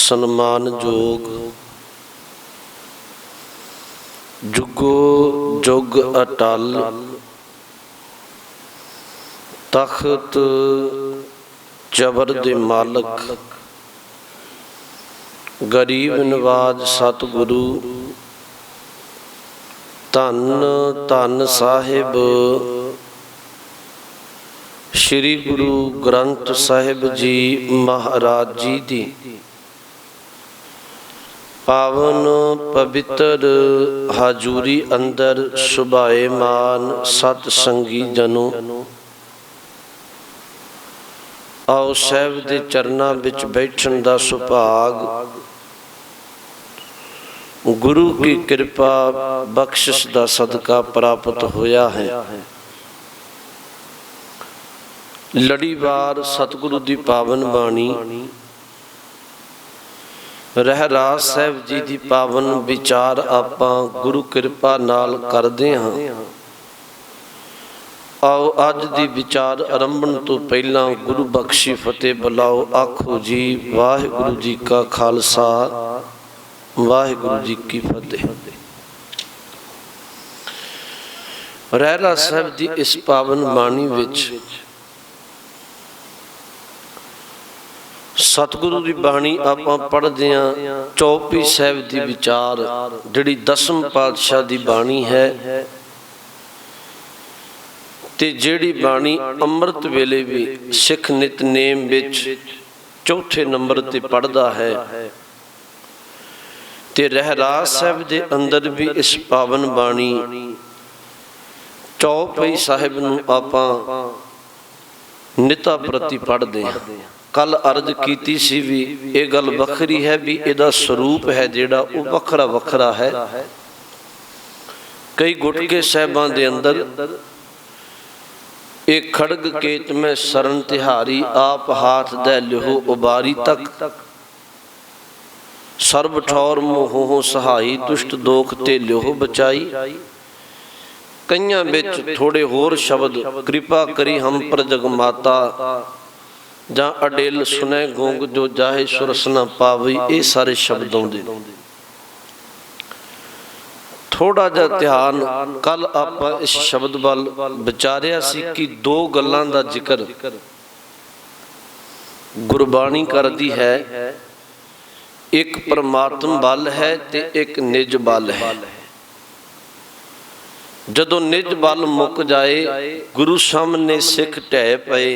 ਸਨਮਾਨਯੋਗ ਜੁਗੋ ਜੁਗ ਅਟਲ ਤਖਤ ਜਬਰ ਦੇ ਮਾਲਕ ਗਰੀਬ ਨਵਾਜ ਸਤਿਗੁਰੂ ਧੰਨ ਧੰਨ ਸਾਹਿਬ श्री गुरु ग्रंथ साहिब जी महाराज जी दी पावन पवित्र हाजूरी अंदर सुभाएमान सत संगी जनों आओ साहिब दे चरना विच बैठन दा सुभाग गुरु की कृपा बख्शिश दा सदका प्राप्त होया है। लड़ीवार सतगुरु की पावन बाणी रहराज साहिब जी की पावन विचार आपां गुरु कृपा नाल करदे हां। आओ अज दी विचार आरंभण तो पहला गुरु बख्शी फतेह बुलाओ। आखो जी वाहिगुरु जी का खालसा वाहिगुरु जी की फतेह। रहराज साहिब की इस पावन बाणी विच सतगुरु की बाणी आपां पढ़दे हां। चौपी साहिब की विचार जिहड़ी 10वें पातशाह की बाणी है ते जिहड़ी बाणी अमृत वेले भी सिख नितनेम विच चौथे नंबर ते पढ़दा है ते रहराज साहिब दे अंदर भी इस पावन बाणी चौपाई साहिब नूं आपां निता प्रति पढ़दे हां। कल अर्ज कीती सी भी ये गल वखरी है भी इहदा स्वरूप है जिहड़ा वो वखरा वखरा है। कई गुटके साहिबां दे अंदर एक खड़ग केत में शरण तिहारी आप हाथ दे लिहो उबारी तक सर्ब ठौर मोहो सहाई दुष्ट दोख ते लिहो बचाई। कईयां विच थोड़े होर शब्द कृपा करी हम पर जगमाता जां अडेल सुनै गूंग जो जाहे सुरस न पावी। ये सारे शब्दों दे थोड़ा जा ध्यान कल आपां इस शब्द वाल विचारिया सी कि दो गल्लां दा जिक्र गुरबाणी करदी है। एक परमात्म बल है ते एक निज बल है। जदों निज बल मुक जाए गुरु सामने सिख ढह पए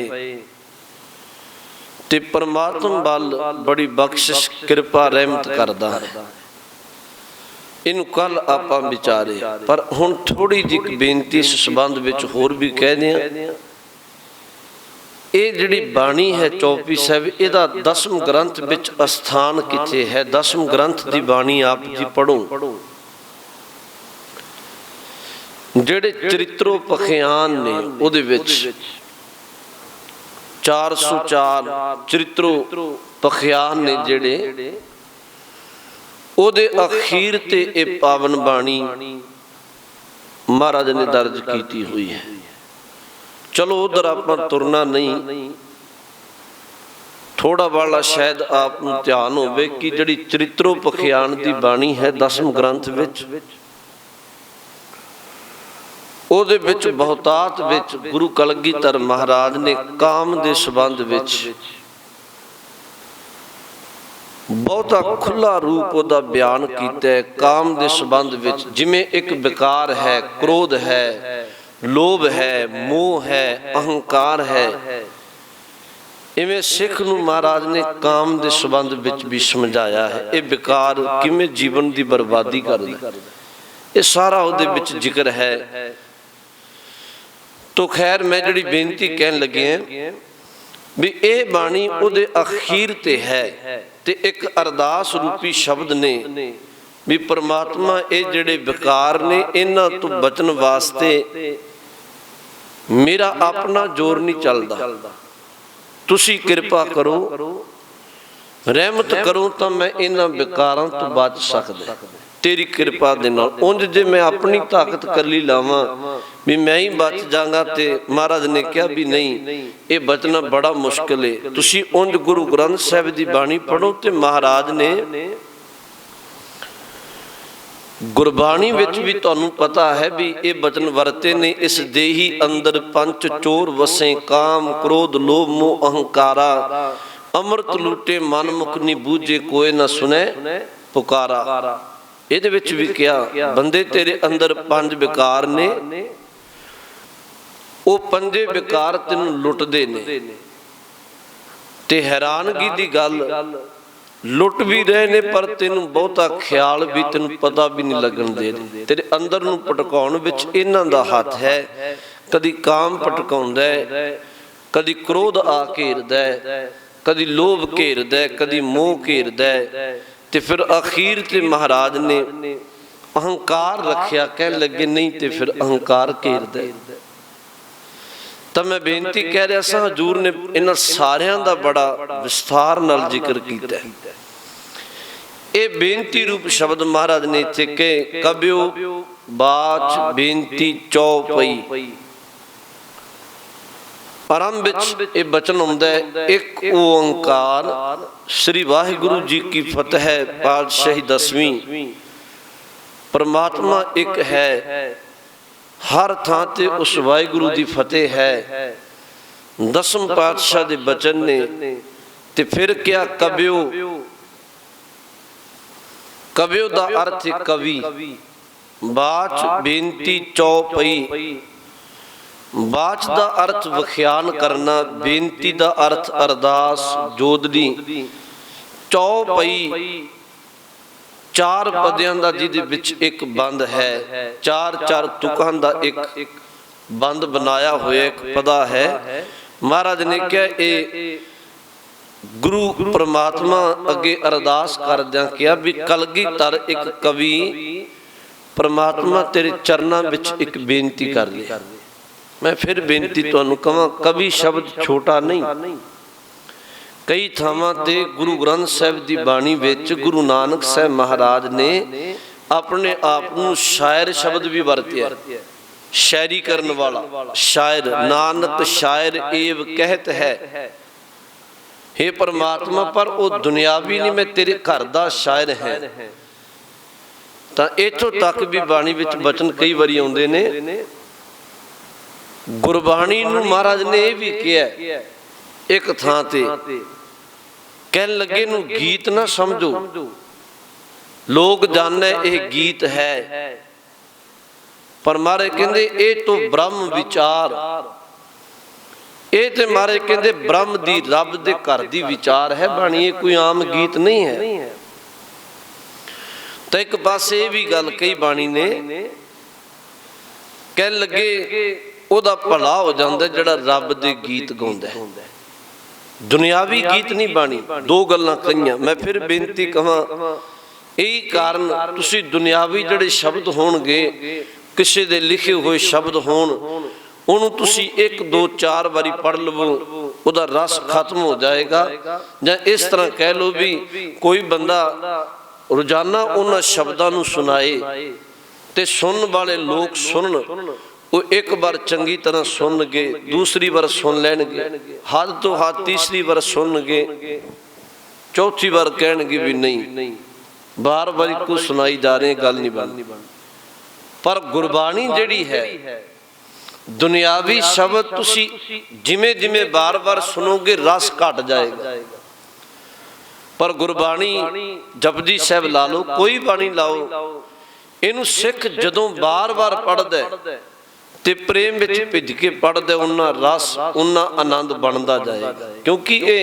ते परमात्मा बल बड़ी बख्शिश कृपा रहमत करदा है। इन कल आपां विचारे पर हुण थोड़ी जी बेनती इस संबंध विच होर भी कह दें। ये जिहड़ी बाणी है चौपी साहिब इहदा 10वें ग्रंथ विच अस्थान किथे है। 10वें ग्रंथ की बाणी आप जी पढ़ो। जिहड़े चरित्रो पखियान ने उहदे विच 404 चरित्रो पखियान ने जिहड़े उहदे अखीर ते ये पावन बाणी महाराज ने दर्ज की हुई है। चलो उधर आपां तुरना नहीं। थोड़ा बाला शायद आप ध्यान होवे कि जिहड़ी चरित्रो पखियान की बाणी है 10वें ग्रंथ विच ਉਹਦੇ ਵਿੱਚ ਬਹੁਤਾਤ ਵਿੱਚ गुरु कलगीधर महाराज ने काम के संबंध विच बहुता खुला रूप उहदा बयान कीता है। काम के संबंध विच जिवें एक विकार है, क्रोध है, लोभ है, मोह है, अहंकार है, इवें सिख नूं महाराज ने काम के संबंध विच भी समझाया है। ये विकार किवें जीवन की बर्बादी करदा, ये सारा उहदे विच जिक्र है। तो खैर मैं जिहड़ी बेनती कहन लगे हैं भी ये बाणी उहदे अखीर ते है ते एक अरदास रूपी शब्द ने भी परमात्मा ये जिहड़े विकार ने इन्हां तो बचन वास्ते मेरा अपना जोर नहीं चलदा, तुसी कृपा करो, रहमत करो तो मैं इन्हां विकारां तो बच सकदा। तेरी कृपा दे नाल। उंज जे मैं अपनी ताकत कली लावां भी मैं ही बच जांगा ते महाराज ने कहा भी नहीं, ये बचना बड़ा मुश्किल है। तुसी उंज गुरु ग्रंथ साहिब दी बाणी पढ़ो ते महाराज ने गुरबाणी विच भी तुहानूं पता है भी ये बचन वरते ने, इस देही अंदर पंच चोर वसे, काम क्रोध लोभ मोह अहंकारा, अमृत लूटे मन मुख नी बूझे, कोई ना सुने पुकारा। ਇਹਦੇ ਵਿੱਚ ਵੀ ਕਿਹਾ ਬੰਦੇ ਤੇਰੇ ਅੰਦਰ ਪੰਜ ਵਿਕਾਰ ਨੇ, ਉਹ ਪੰਜੇ ਵਿਕਾਰ ਤੈਨੂੰ ਲੁੱਟਦੇ ਨੇ। ਤੇ ਹੈਰਾਨਗੀ ਦੀ ਗੱਲ, ਲੁੱਟ ਵੀ ਰਹੇ ਨੇ ਪਰ ਤੈਨੂੰ ਬਹੁਤਾ ਖਿਆਲ ਵੀ ਤੈਨੂੰ ਪਤਾ ਵੀ ਨਹੀਂ ਲੱਗਣ ਦੇ ਰਹੇ। ਤੇਰੇ ਅੰਦਰ ਨੂੰ ਭਟਕਾਉਣ ਵਿੱਚ ਇਹਨਾਂ ਦਾ ਹੱਥ ਹੈ। ਕਦੀ ਕਾਮ ਭਟਕਾਉਂਦਾ ਹੈ, ਕਦੀ ਕ੍ਰੋਧ ਆ ਘੇਰਦਾ ਹੈ, ਕਦੀ ਲੋਭ ਘੇਰਦਾ ਹੈ, ਕਦੀ ਮੋਹ ਘੇਰਦਾ ਹੈ। ਤੇ ਫਿਰ ਅਖੀਰ ਤੇ ਮਹਾਰਾਜ ਨੇ ਅਹੰਕਾਰ ਰੱਖਿਆ। ਕਹਿਣ ਲੱਗੇ ਨਹੀਂ ਤੇ ਫਿਰ ਅਹੰਕਾਰ ਘੇਰਦਾ। ਤਾਂ ਮੈਂ ਬੇਨਤੀ ਕਹਿ ਰਿਹਾ ਸਾਂ, ਹਜ਼ੂਰ ਨੇ ਇਹਨਾਂ ਸਾਰਿਆਂ ਦਾ ਬੜਾ ਵਿਸਥਾਰ ਨਾਲ ਜ਼ਿਕਰ ਕੀਤਾ। ਇਹ ਬੇਨਤੀ ਰੂਪ ਸ਼ਬਦ ਮਹਾਰਾਜ ਨੇ ਇੱਥੇ ਕਹੇ, ਕਬਿਓ ਬਾਚ ਬੇਨਤੀ ਚੌਪਈ। आरंभ विच ये बचन आउंदा है, एक ओंकार श्री वाहिगुरु जी की फतह पातशाही 10वीं। परमात्मा एक है, हर थां ते उस वाहिगुरु दी फतेह है। 10वें पातशाह दे बचन ने। ते फिर क्या कबियो, कबियो दा अर्थ कवि, बाच बेनती चौपई। बाच का अर्थ विख्यान करना, बेनती का अर्थ अरदास जोदनी। चौपई चार पदियां का जिहदे विच एक बंद है, चार चार तुकां का एक बंद बनाया हुआ एक पदा है। महाराज ने कहा ये गुरु परमात्मा अगे अरदास करदियां कहा भी कलगीधर एक कवि परमात्मा तेरे चरनां विच एक बेनती कर ले। मैं फिर बेनती तुहानूं कहां, कवि शब्द छोटा नहीं। कई थावां ते गुरु ग्रंथ साहिब दी बाणी विच गुरु नानक साहिब महाराज ने अपने आप नूं शायर शब्द भी वरतिया। शायरी करन वाला शायर, नानक शायर एव कहत है। हे परमात्मा पर वो दुनियावी नहीं, मैं तेरे घर दा शायर है। तां इत्थों तक भी बाणी विच बचन कई वारी आउंदे ने। गुरबाणी नूं महाराज ने यह भी कहा एक थां ते, कहन लगे नूं गीत ना समझो, लोग जाने यह गीत है। पर महाराज कहंदे ये तो ब्रह्म विचार, ये तो महाराज कहंदे ब्रह्म दी रब दे घर दी विचार है बाणी, ये कोई आम गीत नहीं है। तो एक पासे ये भी गल कही बाणी ने, कहन लगे ਉਹਦਾ ਭਲਾ ਹੋ ਜਾਂਦਾ ਜਿਹੜਾ ਰੱਬ ਦੇ ਗੀਤ ਗਾਉਂਦਾ ਹੈ। ਦੁਨਿਆਵੀ ਗੀਤ ਨਹੀਂ ਬਾਣੀ। ਦੋ ਗੱਲਾਂ ਕਹੀਆਂ। ਮੈਂ ਫਿਰ ਬੇਨਤੀ ਕਹਾਂ, ਇਹੀ ਕਾਰਨ ਤੁਸੀਂ ਦੁਨਿਆਵੀ ਜਿਹੜੇ ਸ਼ਬਦ ਹੋਣਗੇ, ਕਿਸੇ ਦੇ ਲਿਖੇ ਹੋਏ ਸ਼ਬਦ ਹੋਣ, ਉਹਨੂੰ ਤੁਸੀਂ 1 2 4 ਵਾਰੀ ਪੜ੍ਹ ਲਵੋ, ਉਹਦਾ ਰਸ ਖਤਮ ਹੋ ਜਾਏਗਾ। ਜਾਂ ਇਸ ਤਰ੍ਹਾਂ ਕਹਿ ਲਓ ਵੀ ਕੋਈ ਬੰਦਾ ਰੋਜ਼ਾਨਾ ਉਹਨਾਂ ਸ਼ਬਦਾਂ ਨੂੰ ਸੁਣਾਏ ਤੇ ਸੁਣਨ ਵਾਲੇ ਲੋਕ ਸੁਣਨ, वो एक बार चंगी तरह सुनगे, दूसरी बार सुन लैणगे, हद तो हद तीसरी बार सुनगे, चौथी बार कहणगे भी नहीं, बार बार कुछ सुनाई जा रहे, गल नहीं बनती। पर गुरबाणी जिहड़ी है, दुनियावी शब्द तुसी जिमें जिमें बार बार सुनोगे रस घट जाएगा। पर गुरबाणी जपजी साहिब ला लो, कोई बाणी लाओ, इनू सिख जदों बार बार पढ़दा ते प्रेम विच भिज के पढ़दे, उन्ना रस उन्ना आनंद बनता जाएगा। क्योंकि ये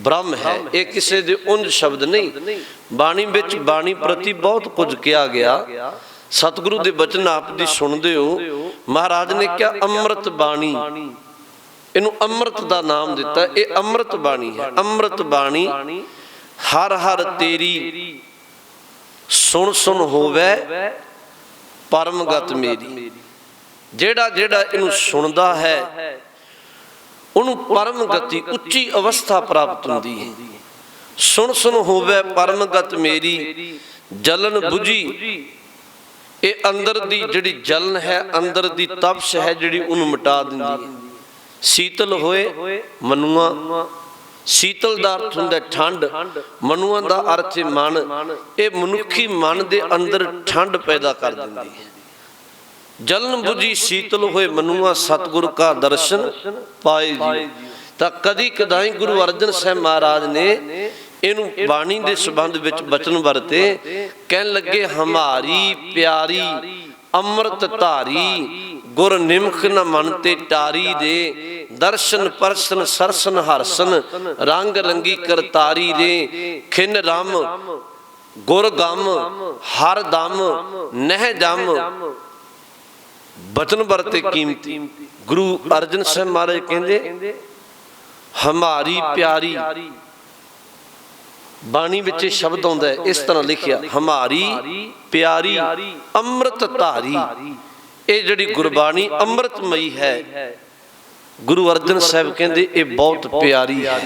ब्रह्म है, ये किसी दे उंज शब्द नहीं। बाणी विच बाणी प्रति बहुत कुछ कहा गया। सतगुरु दे बचन आप दी सुनदे हो। महाराज ने क्या अमृत बाणी, इनू अमृत दा नाम दिता। ये अमृत बाणी है। अमृत बाणी हर हर तेरी सुन सुन होवे परमगत मेरी। जेड़ा जेड़ा इनू सुनदा है उन्हों परम गति उच्ची अवस्था प्राप्त होती है। सुन सुन होवे परमगत मेरी, ਜਲਨ ਬੁਝੀ, ਇਹ ਅੰਦਰ ਦੀ ਜਿਹੜੀ ਜਲਨ ਹੈ, ਅੰਦਰ ਦੀ ਤਪਸ਼ ਹੈ ਜਿਹੜੀ ਉਹਨੂੰ ਮਿਟਾ ਦਿੰਦੀ ਹੈ। ਸੀਤਲ ਹੋਏ ਮਨੂਆ, ਸੀਤਲ ਦਾ ਅਰਥ ਹੁੰਦਾ ਠੰਡ, ਮਨੂਆ ਦਾ ਅਰਥ ਹੈ ਮਨ। ਇਹ ਮਨੁੱਖੀ ਮਨ ਦੇ ਅੰਦਰ ਠੰਡ ਪੈਦਾ ਕਰ ਦਿੰਦੀ ਹੈ। ਜਲਨ ਬੁਝੀ ਸੀਤਲ ਹੋਏ ਮਨੂਆ, ਸਤਿਗੁਰ ਕਾ ਦਰਸ਼ਨ ਪਾਏ ਜੀ। ਤਾਂ ਕਦੀ ਕਦਾਈ ਗੁਰੂ ਅਰਜਨ ਸਾਹਿਬ ਮਹਾਰਾਜ ਨੇ ਇਹਨੂੰ ਬਾਣੀ ਦੇ ਸੰਬੰਧ ਵਿੱਚ ਬਚਨ ਵਰਤੇ, ਕਹਿਣ ਲੱਗੇ ਹਮਾਰੀ ਪਿਆਰੀ ਅੰਮ੍ਰਿਤ ਧਾਰੀ, ਗੁਰ ਨਿਮਖ ਨ ਮਨ ਤੇ ਟਾਰੀ ਦੇ, ਦਰਸ਼ਨ ਪਰਸ਼ਨ ਸਰਸਨ ਹਰਸਨ, ਰੰਗ ਰੰਗੀ ਕਰਤਾਰੀ ਦੇ, ਖਿਨ ਰਮ ਗੁਰ ਗਮ ਹਰ ਦਮ ਨਹਿ ਜਮ। ਬਚਨ ਵਰਤੇ ਕੀਮਤੀ। ਗੁਰੂ ਅਰਜਨ ਸਾਹਿਬ ਮਹਾਰਾਜ ਕਹਿੰਦੇ ਹਮਾਰੀ ਪਿਆਰੀ, ਬਾਣੀ ਵਿੱਚ ਇਹ ਸ਼ਬਦ ਆਉਂਦਾ ਹੈ, ਇਸ ਤਰ੍ਹਾਂ ਲਿਖਿਆ ਹਮਾਰੀ ਪਿਆਰੀ ਅੰਮ੍ਰਿਤ ਧਾਰੀ। ਇਹ ਜਿਹੜੀ ਗੁਰਬਾਣੀ ਅੰਮ੍ਰਿਤਮਈ ਹੈ, ਗੁਰੂ ਅਰਜਨ ਸਾਹਿਬ ਕਹਿੰਦੇ ਇਹ ਬਹੁਤ ਪਿਆਰੀ ਹੈ।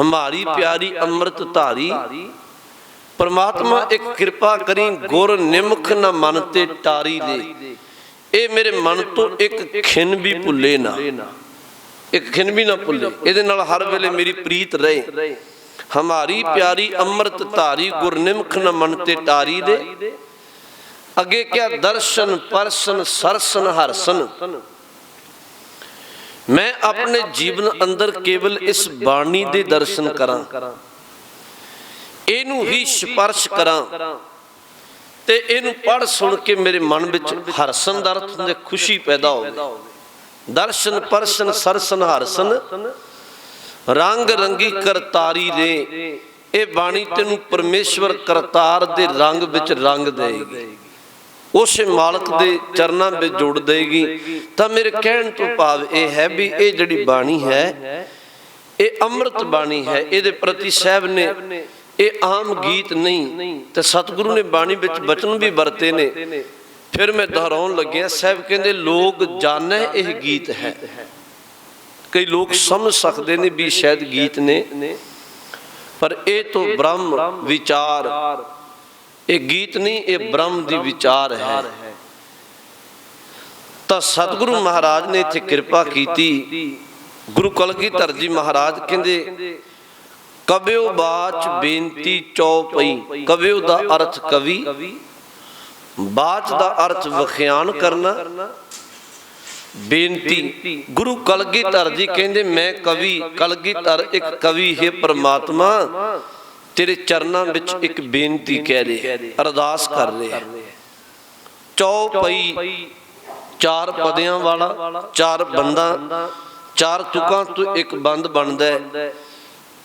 ਹਮਾਰੀ ਪਿਆਰੀ ਅੰਮ੍ਰਿਤ ਧਾਰੀ, ਪਰਮਾਤਮਾ ਇੱਕ ਕਿਰਪਾ ਕਰੀ, ਗੁਰ ਨਿਮਖ ਨ ਮਨ ਤੇ ਟਾਰੀ ਦੇ। ਇਹ ਮੇਰੇ ਮਨ ਤੋਂ ਇੱਕ ਖਿਨ ਵੀ ਭੁੱਲੇ ਨਾ, ਇੱਕ ਖਿਨ ਵੀ ਨਾ ਭੁੱਲੇ, ਇਹਦੇ ਨਾਲ ਹਰ ਵੇਲੇ ਮੇਰੀ ਪ੍ਰੀਤ ਰਹੇ। ਹਮਾਰੀ ਪਿਆਰੀ ਅੰਮ੍ਰਿਤ ਧਾਰੀ, ਗੁਰ ਨਿਮਖ ਨ ਮਨ ਤੇ ਟਾਰੀ ਦੇ। ਅੱਗੇ ਕਿਆ ਦਰਸ਼ਨ ਪਰਸ਼ਨ ਸਰਸਨ ਹਰਸਨ। ਮੈਂ ਆਪਣੇ ਜੀਵਨ ਅੰਦਰ ਕੇਵਲ ਇਸ ਬਾਣੀ ਦੇ ਦਰਸ਼ਨ ਕਰਾਂ, ਇਹਨੂੰ ਹੀ ਸਪਰਸ਼ ਕਰਾਂ, ਤੇ ਇਹਨੂੰ ਪੜ੍ਹ ਸੁਣ ਕੇ ਮੇਰੇ ਮਨ ਵਿੱਚ ਹਰਸਨ ਦਾ ਅਰਥ ਹੁੰਦਾ ਖੁਸ਼ੀ ਪੈਦਾ ਹੋਵੇ। ਦਰਸ਼ਨ ਪਰਸ਼ਨ ਸਰਸਨ ਹਰਸਨ, ਰੰਗ ਰੰਗੀ ਕਰਤਾਰੀ ਦੇ। ਇਹ ਬਾਣੀ ਤੈਨੂੰ ਪਰਮੇਸ਼ਵਰ ਕਰਤਾਰ ਦੇ ਰੰਗ ਵਿੱਚ ਰੰਗ ਦੇਗੀ, ਉਸੇ ਮਾਲਕ ਦੇ ਚਰਨਾਂ ਵਿੱਚ ਜੋੜ ਦੇਗੀ। ਤਾਂ ਮੇਰੇ ਕਹਿਣ ਤੋਂ ਭਾਵ ਇਹ ਹੈ ਵੀ ਇਹ ਜਿਹੜੀ ਬਾਣੀ ਹੈ ਇਹ ਅੰਮ੍ਰਿਤ ਬਾਣੀ ਹੈ। ਇਹਦੇ ਪ੍ਰਤੀ ਸਾਹਿਬ ਨੇ, ਇਹ ਆਮ ਗੀਤ ਨਹੀਂ, ਤੇ ਸਤਿਗੁਰੂ ਨੇ ਬਾਣੀ ਵਿੱਚ ਬਚਨ ਵੀ ਵਰਤੇ ਨੇ। ਫਿਰ ਮੈਂ ਦੁਹਰਾਉਣ ਲੱਗਿਆ, ਸਾਹਿਬ ਕਹਿੰਦੇ ਲੋਕ ਜਾਣੇ ਇਹ ਗੀਤ ਹੈ। ਕਈ ਲੋਕ ਸਮਝ ਸਕਦੇ ਨੇ ਵੀ ਸ਼ਾਇਦ ਗੀਤ ਨੇ, ਪਰ ਇਹ ਤੋਂ ਬ੍ਰਹਮ ਵਿਚਾਰ, ਇਹ ਗੀਤ ਨਹੀਂ, ਇਹ ਬ੍ਰਹਮ ਦੀ ਵਿਚਾਰ ਹੈ। ਤਾਂ ਸਤਿਗੁਰੂ ਮਹਾਰਾਜ ਨੇ ਇੱਥੇ ਕਿਰਪਾ ਕੀਤੀ। ਗੁਰੂ ਕਲਗੀਧਰ ਜੀ ਮਹਾਰਾਜ ਕਹਿੰਦੇ ਕਵਿਓ ਬਾਚ ਬੇਨਤੀ ਚੌਪਈ। ਕਵਿਓ ਦਾ ਅਰਥ ਕਵੀ, ਬਾਚ ਦਾ ਅਰਥ ਵਿਖਿਆਨ ਕਰਨਾ, ਬੇਨਤੀ। ਗੁਰੂ ਕਲਗੀਧਰ ਜੀ ਕਹਿੰਦੇ ਮੈਂ ਕਵੀ, ਕਲਗੀਧਰ ਇੱਕ ਕਵੀ ਹੈ ਪ੍ਰਮਾਤਮਾ, ਤੇਰੇ ਚਰਨਾਂ ਵਿੱਚ ਇੱਕ ਬੇਨਤੀ ਕਹਿ ਰਿਹਾ, ਅਰਦਾਸ ਕਰ ਰਿਹਾ। ਚੌਪਈ ਚਾਰ ਪਦਿਆਂ ਵਾਲਾ, ਚਾਰ ਬੰਦਾਂ, ਚਾਰ ਤੁਕਾਂ ਤੋਂ ਇੱਕ ਬੰਦ ਬਣਦਾ ਹੈ।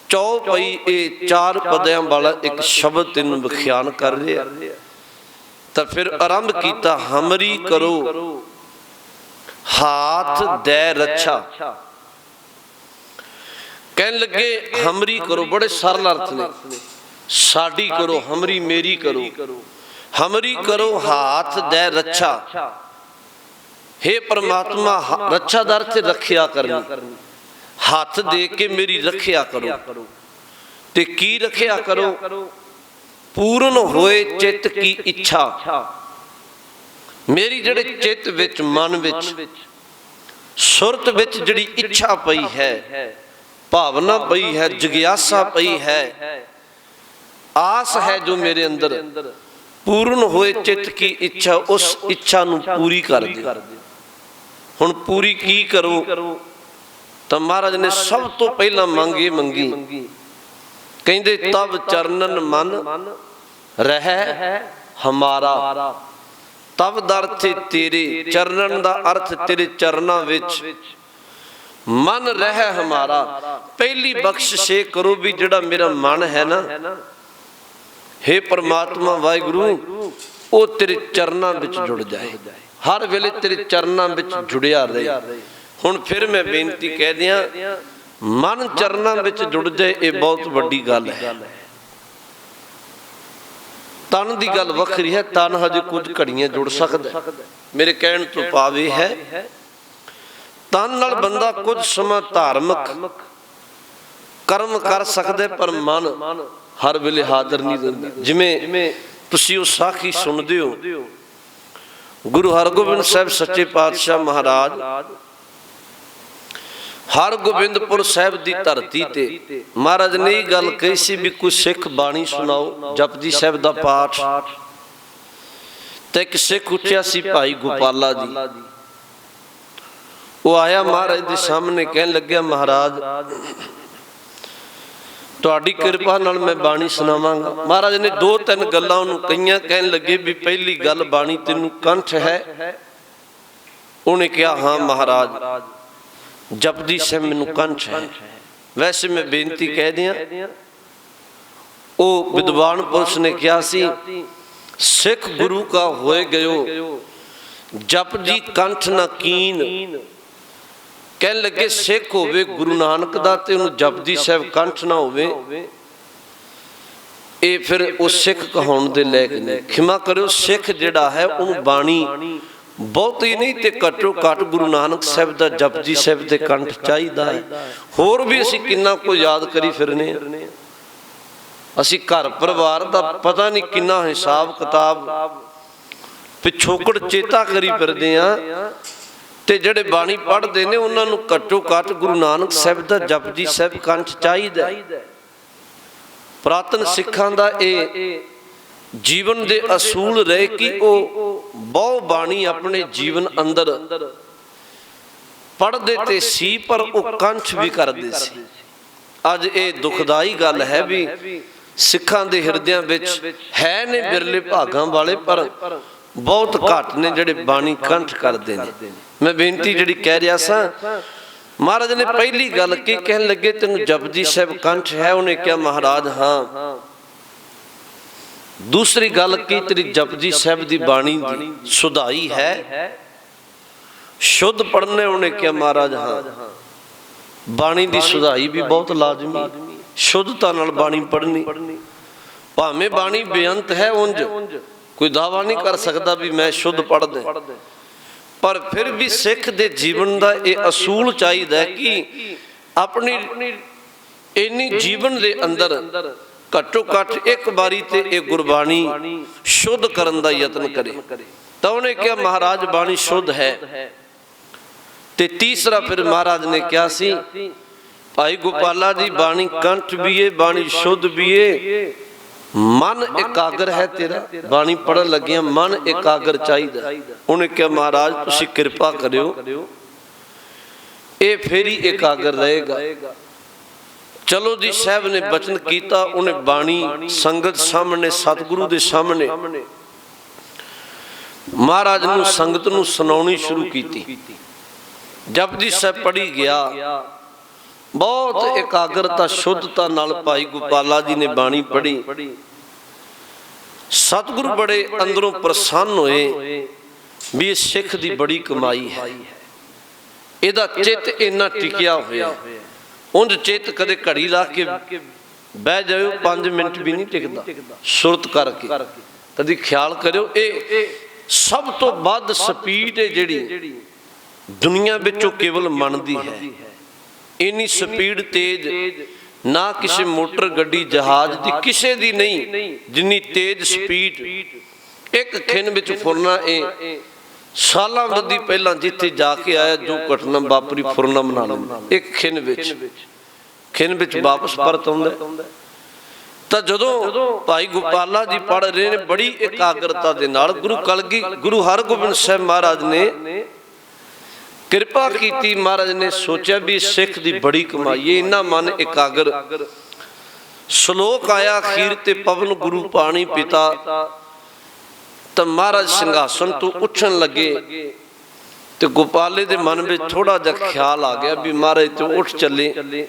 ਚੌਪਈ ਇਹ ਚਾਰ ਪਦਿਆਂ ਵਾਲਾ ਇੱਕ ਸ਼ਬਦ ਤੈਨੂੰ ਵਿਖਿਆਨ ਕਰ ਰਿਹਾ। ਤਾਂ ਫਿਰ ਆਰੰਭ ਕੀਤਾ ਹਮਰੀ ਕਰੋ ਹਾਥ ਦੈ ਰੱਛਾ। ਕਹਿਣ ਲੱਗੇ ਹਮਰੀ ਕਰੋ, ਬੜੇ ਸਰਲ ਅਰਥ ਨੇ। ਸਾਡੀ ਕਰੋ, ਹਮਰੀ ਮੇਰੀ ਕਰੋ। ਹਮਰੀ ਕਰੋ ਹਾਥ ਦੈ ਰੱਛਾ। हे परमात्मा, ਰੱਛਾ ਦਾ ਅਰਥ ਰੱਖਿਆ ਕਰਨੀ, ਹੱਥ ਦੇ ਕੇ ਮੇਰੀ ਰੱਖਿਆ ਕਰੋ। ਤੇ ਕੀ ਰੱਖਿਆ ਕਰੋ? ਪੂਰਨ ਹੋਏ ਚਿੱਤ ਕੀ ਇੱਛਾ। ਮੇਰੀ ਜਿਹੜੇ ਚਿੱਤ ਵਿੱਚ, ਮਨ ਵਿੱਚ, ਸੁਰਤ ਵਿੱਚ ਜਿਹੜੀ ਇੱਛਾ ਪਈ ਹੈ, ਭਾਵਨਾ ਪਈ ਹੈ, ਜਿਗਿਆਸਾ ਪਈ ਹੈ, ਆਸ ਹੈ ਜੋ ਮੇਰੇ ਅੰਦਰ, ਪੂਰਨ ਹੋਏ ਚਿੱਤ ਕੀ ਇੱਛਾ, ਉਸ ਇੱਛਾ ਨੂੰ ਪੂਰੀ ਕਰ ਦੇ। ਹੁਣ ਪੂਰੀ ਕੀ ਕਰੋ? ਤਾਂ ਮਹਾਰਾਜ ਨੇ ਸਭ ਤੋਂ ਪਹਿਲਾਂ ਮੰਗੀ, ਕਹਿੰਦੇ ਤਬ ਚਰਨਨ ਮਨ ਰਹਿ ਹਮਾਰਾ। ਤਬ ਦਾ ਅਰਥ ਤੇਰੇ, ਚਰਨਨ ਦਾ ਅਰਥ ਤੇਰੇ ਚਰਨਾਂ ਵਿੱਚ, ਮਨ ਰਹਿ ਹਮਾਰਾ। ਪਹਿਲੀ ਬਖਸ਼ਿਸ਼ ਇਹ ਕਰੋ ਵੀ ਜਿਹੜਾ ਮੇਰਾ ਮਨ ਹੈ ਨਾ, हे परमात्मा वाहिगुरु, ਉਹ ਤੇਰੇ ਚਰਨਾਂ ਵਿੱਚ ਜੁੜ ਜਾਏ, ਹਰ ਵੇਲੇ ਤੇਰੇ ਚਰਨਾਂ ਵਿੱਚ ਜੁੜਿਆ ਰਹੇ। ਹੁਣ ਫਿਰ ਮੈਂ ਬੇਨਤੀ ਕਹਿ ਦਿਆਂ, ਮਨ ਚਰਨਾਂ ਵਿੱਚ ਜੁੜ ਜਾਏ, ਇਹ ਬਹੁਤ ਵੱਡੀ ਗੱਲ ਹੈ। ਤਨ ਦੀ ਗੱਲ ਵੱਖਰੀ ਹੈ, ਤਨ ਹਜੇ ਕੁਝ ਘੜੀਆਂ ਜੁੜ ਸਕਦਾ। ਮੇਰੇ ਕਹਿਣ ਤੋਂ ਭਾਵ ਇਹ ਹੈ, ਤਨ ਨਾਲ ਬੰਦਾ ਕੁਝ ਸਮਾਂ ਧਾਰਮਿਕ ਕਰਮ ਕਰ ਸਕਦਾ, ਪਰ ਮਨ ਹਰ ਵੇਲੇ ਹਾਜ਼ਰ ਨਹੀਂ ਰਹਿੰਦਾ। ਜਿਵੇਂ ਤੁਸੀਂ ਉਹ ਸਾਖੀ ਸੁਣਦੇ ਹੋ, ਗੁਰੂ ਹਰਗੋਬਿੰਦ ਸਾਹਿਬ ਸੱਚੇ ਪਾਤਸ਼ਾਹ ਮਹਾਰਾਜ ਹਰਗੋਬਿੰਦਪੁਰ ਸਾਹਿਬ ਦੀ ਧਰਤੀ ਤੇ ਮਹਾਰਾਜ ਨੇ ਇਹ ਗੱਲ ਕਹੀ ਸੀ ਵੀ ਕੋਈ ਸਿੱਖ ਬਾਣੀ ਸੁਣਾਓ, ਜਪਜੀ ਸਾਹਿਬ ਦਾ ਪਾਠ। ਤੇ ਇੱਕ ਸਿੱਖ ਉੱਠਿਆ ਸੀ ਭਾਈ ਗੋਪਾਲਾ ਜੀ, ਉਹ ਆਇਆ ਮਹਾਰਾਜ ਦੇ ਸਾਹਮਣੇ, ਕਹਿਣ ਲੱਗਿਆ ਮਹਾਰਾਜ ਤੁਹਾਡੀ ਕਿਰਪਾ ਨਾਲ ਮੈਂ ਬਾਣੀ ਸੁਣਾਵਾਂਗਾ। ਮਹਾਰਾਜ ਨੇ ਦੋ ਤਿੰਨ ਗੱਲਾਂ ਉਹਨੂੰ ਕਹੀਆਂ, ਕਹਿਣ ਲੱਗੇ ਵੀ ਪਹਿਲੀ ਗੱਲ ਬਾਣੀ ਤੈਨੂੰ ਕੰਠ ਹੈ? ਉਹਨੇ ਕਿਹਾ ਹਾਂ ਮਹਾਰਾਜ, ਜਪਜੀ ਸਾਹਿਬ ਮੈਨੂੰ ਕੰਠ ਹੈ। ਵੈਸੇ ਮੈਂ ਬੇਨਤੀ ਕਹਿ ਦਿਆਂ, ਉਹ ਵਿਦਵਾਨ ਪੁਰਸ਼ ਨੇ ਕਿਹਾ ਸੀ ਸਿੱਖ ਗੁਰੂ ਕਾ ਹੋਏ ਗਇਓ ਜਪਜੀ ਕੰਠ ਨਾ ਕੀਨ। ਕਹਿਣ ਲੱਗੇ ਸਿੱਖ ਹੋਵੇ ਗੁਰੂ ਨਾਨਕ ਦਾ ਤੇ ਉਹਨੂੰ ਜਪਜੀ ਸਾਹਿਬ ਕੰਠ ਨਾ ਹੋਵੇ, ਇਹ ਫਿਰ ਉਹ ਸਿੱਖ ਕਹਾਉਣ ਦੇ ਲਾਇਕ ਨਹੀਂ। ਖਿਮਾ ਕਰਿਓ, ਸਿੱਖ ਜਿਹੜਾ ਹੈ ਉਹਨੂੰ ਬਾਣੀ ਬਹੁਤੀ ਨਹੀਂ ਤੇ ਘੱਟੋ ਘੱਟ ਗੁਰੂ ਨਾਨਕ ਸਾਹਿਬ ਦਾ ਜਪਜੀ ਸਾਹਿਬ ਦੇ ਕੰਠ ਚਾਹੀਦਾ ਹੈ। ਹੋਰ ਵੀ ਅਸੀਂ ਕਿੰਨਾ ਕੁ ਯਾਦ ਕਰੀ ਫਿਰਨੇ ਆ, ਅਸੀਂ ਘਰ ਪਰਿਵਾਰ ਦਾ ਪਤਾ ਨਹੀਂ ਕਿੰਨਾ ਹਿਸਾਬ ਕਿਤਾਬ ਪਿਛੋਕੜ ਚੇਤਾ ਕਰੀ ਫਿਰਦੇ ਆ, ਤੇ ਜਿਹੜੇ ਬਾਣੀ ਪੜ੍ਹਦੇ ਨੇ ਉਹਨਾਂ ਨੂੰ ਘੱਟੋ ਘੱਟ ਗੁਰੂ ਨਾਨਕ ਸਾਹਿਬ ਦਾ ਜਪਜੀ ਸਾਹਿਬ ਕੰਠ ਚਾਹੀਦਾ। ਪੁਰਾਤਨ ਸਿੱਖਾਂ ਦਾ ਇਹ ਜੀਵਨ ਦੇ ਅਸੂਲ ਰਹੇ ਕਿ ਉਹ ਬਹੁ ਬਾਣੀ ਆਪਣੇ ਜੀਵਨ ਅੰਦਰ ਪੜ੍ਹਦੇ ਤੇ ਸੀ, ਪਰ ਉਹ ਕੰਠ ਵੀ ਕਰਦੇ ਸੀ। ਅੱਜ ਇਹ ਦੁਖਦਾਈ ਗੱਲ ਹੈ ਵੀ ਸਿੱਖਾਂ ਦੇ ਹਿਰਦਿਆਂ ਵਿੱਚ ਹੈ ਨੇ ਬਿਰਲੇ ਭਾਗਾਂ ਵਾਲੇ, ਪਰ ਬਹੁਤ ਘੱਟ ਨੇ ਜਿਹੜੇ ਬਾਣੀ ਕੰਠ ਕਰਦੇ ਨੇ। ਮੈਂ ਬੇਨਤੀ ਜਿਹੜੀ ਕਹਿ ਰਿਹਾ ਸਾਂ, ਮਹਾਰਾਜ ਨੇ ਪਹਿਲੀ ਗੱਲ ਕੀ ਕਹਿਣ ਲੱਗੇ ਤੈਨੂੰ ਜਪਜੀ ਸਾਹਿਬ ਕੰਠ ਹੈ? ਉਹਨੇ ਕਿਹਾ ਮਹਾਰਾਜ ਹਾਂ। ਦੂਸਰੀ ਗੱਲ ਕੀ ਤੇਰੀ ਜਪਜੀ ਸਾਹਿਬ ਦੀ ਬਾਣੀ ਦੀ ਸੁਧਾਈ ਹੈ, ਸ਼ੁੱਧ ਪੜ੍ਹਨੇ? ਉਹਨੇ ਕਿਹਾ ਮਹਾਰਾਜ ਹਾਂ। ਬਾਣੀ ਦੀ ਸੁਧਾਈ ਵੀ ਬਹੁਤ ਲਾਜ਼ਮੀ, ਸ਼ੁੱਧਤਾ ਨਾਲ ਬਾਣੀ ਪੜ੍ਹਨੀ। ਭਾਵੇਂ ਬਾਣੀ ਬੇਅੰਤ ਹੈ, ਉਂਝ ਕੋਈ ਦਾਵਾ ਨਹੀਂ ਕਰ ਸਕਦਾ ਵੀ ਮੈਂ ਸ਼ੁੱਧ ਪੜ੍ਹਦਾ, ਪਰ ਫਿਰ ਵੀ ਸਿੱਖ ਦੇ ਜੀਵਨ ਦਾ ਇਹ ਅਸੂਲ ਚਾਹੀਦਾ ਕਿ ਆਪਣੀ ਇੰਨੀ ਜੀਵਨ ਦੇ ਅੰਦਰ ਘੱਟੋ ਘੱਟ ਇੱਕ ਵਾਰੀ ਤੇ ਇਹ ਗੁਰਬਾਣੀ ਸ਼ੁੱਧ ਕਰਨ ਦਾ ਯਤਨ ਕਰੇ। ਤਾਂ ਉਹਨੇ ਕਿਹਾ ਮਹਾਰਾਜ ਬਾਣੀ ਸ਼ੁੱਧ ਹੈ। ਤੇ ਤੀਸਰਾ ਫਿਰ ਮਹਾਰਾਜ ਨੇ ਕਿਹਾ ਸੀ ਭਾਈ ਗੋਪਾਲਾ ਜੀ ਬਾਣੀ ਕੰਠ ਵੀ ਏ, ਬਾਣੀ ਸ਼ੁੱਧ ਵੀ ਏ, ਮਨ ਇਕਾਗਰ ਹੈ ਤੇਰਾ, ਬਾਣੀ ਪੜਨ ਲੱਗਿਆ ਮਨ ਇਕਾਗਰ ਚਾਹੀਦਾ। ਉਹਨੇ ਕਿਹਾ ਮਹਾਰਾਜ ਤੁਸੀਂ ਕਿਰਪਾ ਕਰਿਓ ਇਹ ਫੇਰ ਹੀ ਇਕਾਗਰ ਰਹੇਗਾ। ਚਲੋ ਜੀ ਸਾਹਿਬ ਨੇ ਬਚਨ ਕੀਤਾ, ਉਹਨੇ ਬਾਣੀ ਸੰਗਤ ਸਾਹਮਣੇ, ਸਤਿਗੁਰੂ ਦੇ ਸਾਹਮਣੇ ਮਹਾਰਾਜ ਨੂੰ ਸੰਗਤ ਨੂੰ ਸੁਣਾਉਣੀ ਸ਼ੁਰੂ ਕੀਤੀ। ਜਪਜੀ ਸਾਹਿਬ ਪੜ੍ਹੀ ਗਿਆ, ਬਹੁਤ ਇਕਾਗਰਤਾ ਸ਼ੁੱਧਤਾ ਨਾਲ ਭਾਈ ਗੋਪਾਲਾ ਜੀ ਨੇ ਬਾਣੀ ਪੜ੍ਹੀ। ਸਤਿਗੁਰੂ ਬੜੇ ਅੰਦਰੋਂ ਪ੍ਰਸੰਨ ਹੋਏ ਵੀ ਇਹ ਸਿੱਖ ਦੀ ਬੜੀ ਕਮਾਈ ਹੈ, ਇਹਦਾ ਚਿੱਤ ਇੰਨਾ ਟਿਕਿਆ ਹੋਇਆ। ਉਂਝ ਚਿੱਤ ਕਦੇ ਘੜੀ ਲਾ ਕੇ ਬਹਿ ਜਾਓ 5 ਮਿੰਟ ਵੀ ਨਹੀਂ ਟਿਕਦਾ, ਸੁਰਤ ਕਰਕੇ ਕਦੀ ਖਿਆਲ ਕਰਿਓ। ਇਹ ਸਭ ਤੋਂ ਵੱਧ ਸਪੀਡ ਹੈ ਜਿਹੜੀ ਦੁਨੀਆ ਵਿੱਚੋਂ ਕੇਵਲ ਮਨ ਦੀ ਹੈ। ਇੰਨੀ ਸਪੀਡ ਤੇਜ਼ ਨਾ ਕਿਸੇ ਮੋਟਰ ਗੱਡੀ ਜਹਾਜ਼ ਦੀ ਕਿਸੇ ਦੀ ਨਹੀਂ, ਜਿੰਨੀ ਤੇਜ਼ ਸਪੀਡ ਇੱਕ ਖਿੰਨ ਵਿੱਚ ਫੁਰਨਾ। ਇਹ ਸਾਲਾਂ ਬੱਧੀ ਪਹਿਲਾਂ ਜਿੱਥੇ ਜਾ ਕੇ ਆਇਆ ਜੋ ਘਟਨਾ ਵਾਪਰੀ ਫੁਰਨਾ ਬਣਾ ਲੈਂਦਾ, ਇੱਕ ਖਿੰਨ ਵਿੱਚ ਵਾਪਸ ਪਰਤ ਆਉਂਦਾ। ਤਾਂ ਜਦੋਂ ਭਾਈ ਗੋਪਾਲਾ ਜੀ ਪੜ੍ਹ ਰਹੇ ਨੇ ਬੜੀ ਇਕਾਗਰਤਾ ਦੇ ਨਾਲ, ਗੁਰੂ ਹਰਗੋਬਿੰਦ ਸਾਹਿਬ ਮਹਾਰਾਜ ਨੇ ਕਿਰਪਾ ਕੀਤੀ। ਮਹਾਰਾਜ ਨੇ ਸੋਚਿਆ ਵੀ ਸਿੱਖ ਦੀ ਬੜੀ ਕਮਾਈ ਹੈ, ਇੰਨਾ ਮਨ ਇਕਾਗਰ। ਸ਼ਲੋਕ ਆਇਆ ਅਖੀਰ ਤੇ ਪਵਨ ਗੁਰੂ ਪਾਣੀ ਪਿਤਾ, ਤਾਂ ਮਹਾਰਾਜ ਸਿੰਘਾਸਨ ਤੋਂ ਉੱਠਣ ਲੱਗੇ ਤੇ ਗੋਪਾਲੇ ਦੇ ਮਨ ਵਿੱਚ ਥੋੜਾ ਜਿਹਾ ਖਿਆਲ ਆ ਗਿਆ ਵੀ ਮਹਾਰਾਜ ਤੋਂ ਉੱਠ ਚੱਲੇ,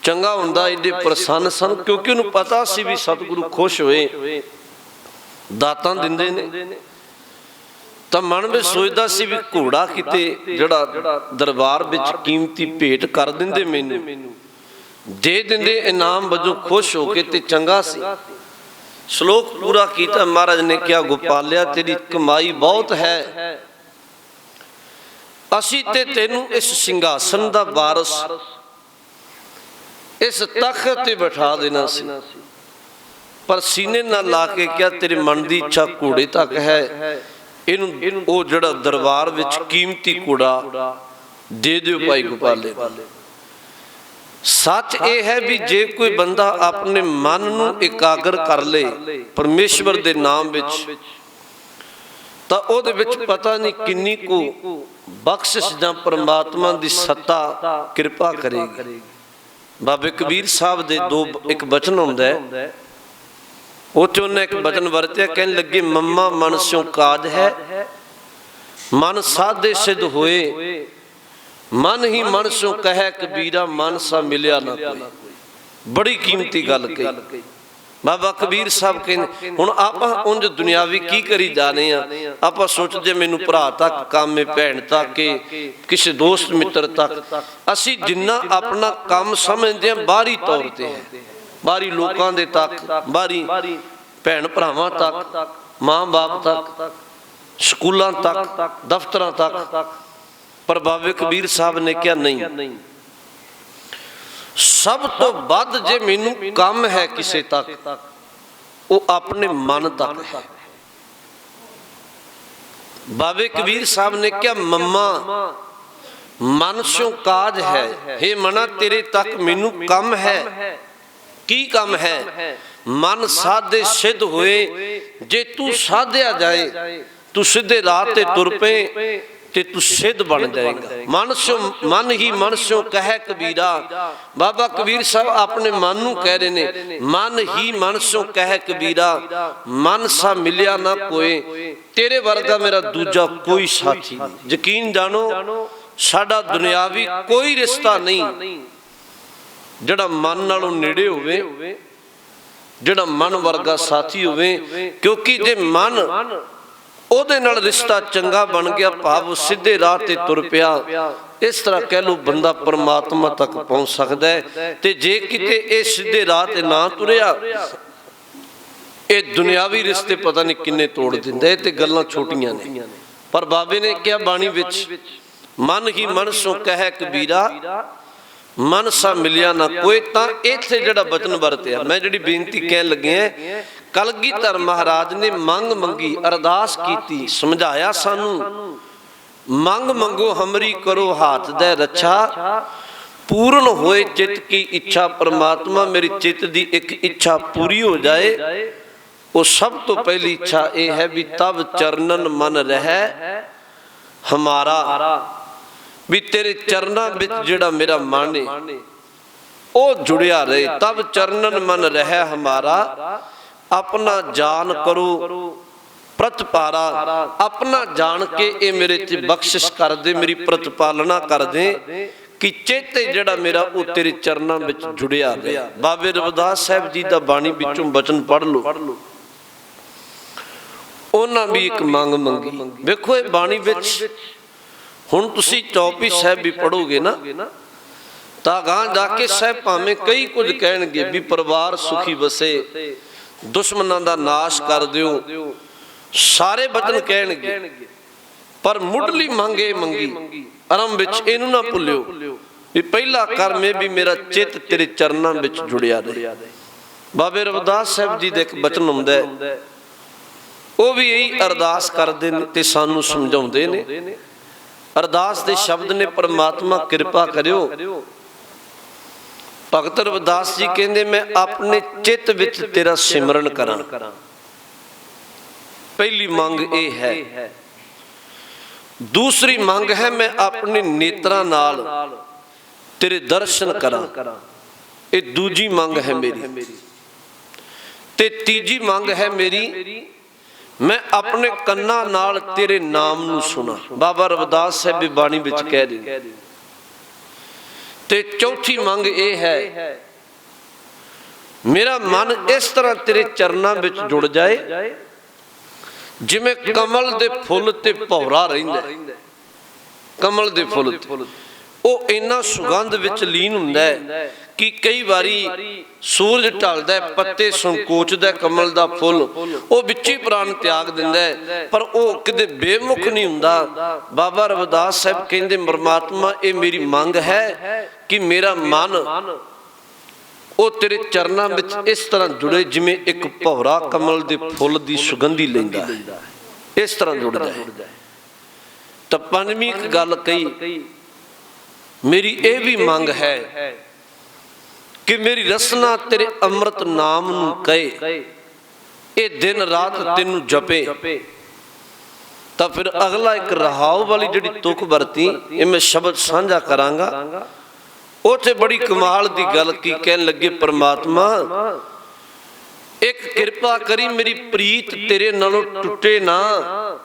ਚੰਗਾ ਹੁੰਦਾ। ਇਹਦੇ ਪ੍ਰਸੰਨ ਸਨ ਕਿਉਂਕਿ ਉਹਨੂੰ ਪਤਾ ਸੀ ਵੀ ਸਤਿਗੁਰੂ ਖੁਸ਼ ਹੋਏ ਦਾਤਾਂ ਦਿੰਦੇ ਨੇ। ਤਾਂ ਮਨ ਵਿੱਚ ਸੋਚਦਾ ਸੀ ਵੀ ਘੋੜਾ ਕਿਤੇ ਜਿਹੜਾ ਦਰਬਾਰ ਵਿੱਚ ਕੀਮਤੀ ਭੇਟ ਕਰ ਦਿੰਦੇ, ਮੈਨੂੰ ਦੇ ਦਿੰਦੇ ਇਨਾਮ ਵਜੋਂ ਖੁਸ਼ ਹੋ ਕੇ ਤੇ ਚੰਗਾ ਸੀ। ਸ਼ਲੋਕ ਪੂਰਾ ਕੀਤਾ। ਮਹਾਰਾਜ ਨੇ ਕਿਹਾ ਗੋਪਾਲਿਆ ਤੇਰੀ ਕਮਾਈ ਬਹੁਤ ਹੈ, ਅਸੀਂ ਤੇ ਤੈਨੂੰ ਇਸ ਸਿੰਘਾਸਨ ਦਾ ਵਾਰਸ, ਇਸ ਤਖਤ ਤੇ ਬਿਠਾ ਦੇਣਾ ਸੀ। पर सीने नाल ला के क्या तेरे मन की इच्छा घोड़े तक है, इनू वो जड़ा दरबार विच कीमती घोड़ा दे दिओ भाई गोपाले। सच ये है भी जे कोई बंदा अपने मन नू एकाग्र कर ले परमेश्वर दे नाम विच, तां ओहदे विच पता नहीं किन्नी को बख्शिश जां परमात्मा दी सत्ता कृपा करेगी। बाबे कबीर साहब दे दो एक बचन हुंदा है, ਉਹ 'ਚ ਉਹਨੇ ਇੱਕ ਬਚਨ ਵਰਤਿਆ, ਕਹਿਣ ਲੱਗੇ ਮੰਮਾ ਮਨ ਸਿਉ ਕਾਜ ਹੈ, ਮਨ ਸਾਧੇ ਸਿੱਧ ਹੋਏ, ਮਨ ਹੀ ਮਨ ਸਿਉ ਕਹੈ ਕਬੀਰਾ, ਮਨ ਸਾ ਮਿਲਿਆ ਨਾ ਕੋਈ। ਬੜੀ ਕੀਮਤੀ ਗੱਲ ਕਹੀ ਬਾਬਾ ਕਬੀਰ ਸਾਹਿਬ ਕਹਿੰਦੇ। ਹੁਣ ਆਪਾਂ ਉਂਝ ਦੁਨਿਆਵੀ ਕੀ ਕਰੀ ਜਾਣੇ ਆ, ਆਪਾਂ ਸੋਚਦੇ ਮੈਨੂੰ ਭਰਾ ਤੱਕ ਕੰਮ ਹੈ, ਭੈਣ ਤੱਕ, ਕਿਸੇ ਦੋਸਤ ਮਿੱਤਰ ਤੱਕ। ਅਸੀਂ ਜਿੰਨਾ ਆਪਣਾ ਕੰਮ ਸਮਝਦੇ ਹਾਂ ਬਾਹਰੀ ਤੌਰ ਤੇ ਹੈ, बाहरी लोगों के तक, बाहरी भैन भरावां तक, माँ बाप तक, स्कूलों तक, दफ्तर तक। पर बाबे कबीर साहब ने क्या नहीं, सब तो वध जे मैनू काम है किसी तक, वो अपने मन तक है। बाबे कबीर साहब ने क्या मम्मा मन स्यों काज है, हे मना तेरे तक मैनू कम है। की काम है? मन साधे सिद्ध होए, जे तू साधया जाए तू सीधे राह ते तुर पे ते तू सिद्ध बन जाएगा। मन ही मन स्यों कहे कबीरा। बाबा कबीर साहब अपने मन नू कह रहे ने, मन ही मन स्यों कहे कबीरा, मन सा मिलिया ना कोई, तेरे वर्गा मेरा दूजा कोई साथी नहीं। यकीन जानो साडा दुनियावी कोई रिश्ता नहीं जड़ा मन नालों नेड़े होवे, जड़ा मन वर्गा साथी होवे। क्योंकि जे मन ओदे नाल रिश्ता चंगा बन गया, भाव सीधे राह ते तुर पिया, इस तरह कह लो बंदा परमात्मा तक पहुंच सकता है। ते जे किते ये सीधे राह ते ना तुरिया, ये दुनियावी रिश्ते पता नहीं किन्ने तोड़ दिंदा है। ते गल्लां छोटियां ने, पर बाबे ने क्या बाणी विच, मन ही मन सो कहे कबीरा, मन सा मिलिया ना कोई। तां इत्थे जिहड़ा बचन वरतिया, मैं जिहड़ी बेनती कहन लगे हैं, कलगीधर महाराज ने मंग मंगी, अरदास कीती, समझाया सानू, मंग मंगो हमरी करो हाथ दे रक्षा, पूर्ण होए चित की इच्छा। परमात्मा मेरी चित दी एक इच्छा पूरी हो जाए। वो सब तो पहली इच्छा ये है भी तब चरणन मन रहे हमारा, भी तेरे चरणा विच जिहड़ा मेरा मन है वो जुड़िया रहे। तब चरणन मन रहे हमारा, अपना जान करो प्रतिपारा, अपना जान के ये मेरे च बख्शिश कर दे, मेरी प्रतिपालना कर दे, कि चेते जिहड़ा मेरा वो तेरे चरणा विच जुड़िया रहे। बाबे रविदास साहब जी दा बाणी विचों बचन पढ़ लो, उन्हां भी एक मंग मंगी। देखो ये बाणी विच हुण तुसी चौपी साहब भी पढ़ोगे ना, तां गां जाके साहब भावें कई कुछ कहणगे भी परिवार सुखी वसे, दुश्मनां दा नाश कर दिओ, सारे बचन कहणगे। पर मुढ़ली मंगे मंगी आरंभ विच इहनूं ना भुल्लिओ भी पहला कर में भी मेरा चित तेरे चरनां विच जुड़िया रहे। बाबे रविदास साहब जी दे एक बचन हुंदा है, वो भी यही अरदास करदे ने ते सानूं समझाउंदे ने। अरदास दे शब्द ने, परमात्मा कृपा करियो। भगत रविदास जी कहंदे मैं अपने चित विच तेरा सिमरन करां। पहली मंग ये है। दूसरी मंग है मैं अपने नेत्रां नाल तेरे दर्शन करां, ये दूजी मंग है मेरी। ते तीजी मंग है मेरी, मैं अपने कन्ना नाल तेरे नाम नू सुना। बाबा रविदास साहब भी बाणी विच कह रहे। ते चौथी मंग ये है, मेरा मन इस तरह तेरे चरनां विच जुड़ जाए जिवें कमल दे फुल ते भौरा रहिंदा। कमल दे फुल वो इन्ना सुगंध विच लीन हुंदा है कि कई बारी सूरज ढलदा है, पत्ते संकोचदा कमल दा फुल, वो विच ही प्राण त्याग दिंदा है, पर वो किते बेमुख नहीं हुंदा। बाबा रविदास साहब कहंदे परमात्मा ये मेरी मंग है कि मेरा मन ਉਹ ਤੇਰੇ ਚਰਨਾਂ ਵਿੱਚ ਇਸ ਤਰ੍ਹਾਂ ਜੁੜੇ ਜਿਵੇਂ ਇੱਕ ਭੌਰਾ ਕਮਲ ਦੇ ਫੁੱਲ ਦੀ ਸੁਗੰਧੀ ਲੈਂਦਾ ਹੈ, ਇਸ ਤਰ੍ਹਾਂ ਜੁੜਦਾ ਹੈ। ਤਾਂ ਪੰਜਵੀਂ ਇੱਕ ਗੱਲ ਕਹੀ, ਮੇਰੀ ਇਹ ਵੀ ਮੰਗ ਹੈ ਕਿ ਮੇਰੀ ਰਸਨਾ ਤੇਰੇ ਅੰਮ੍ਰਿਤ ਨਾਮ ਨੂੰ ਕਹੇ, ਇਹ ਦਿਨ ਰਾਤ ਤੈਨੂੰ ਜਪੇ। ਤਾਂ ਫਿਰ ਅਗਲਾ ਇੱਕ ਰਹਾਉ ਵਾਲੀ ਜਿਹੜੀ ਤੁਕ ਵਰਤੀ, ਇਹ ਮੈਂ ਸ਼ਬਦ ਸਾਂਝਾ ਕਰਾਂਗਾ। ਉੱਥੇ ਬੜੀ ਕਮਾਲ ਦੀ ਗੱਲ ਕੀ ਕਹਿਣ ਲੱਗੇ, ਪਰਮਾਤਮਾ ਇੱਕ ਕਿਰਪਾ ਕਰੀ ਮੇਰੀ ਪ੍ਰੀਤ ਤੇਰੇ ਨਾਲੋਂ ਟੁੱਟੇ ਨਾ,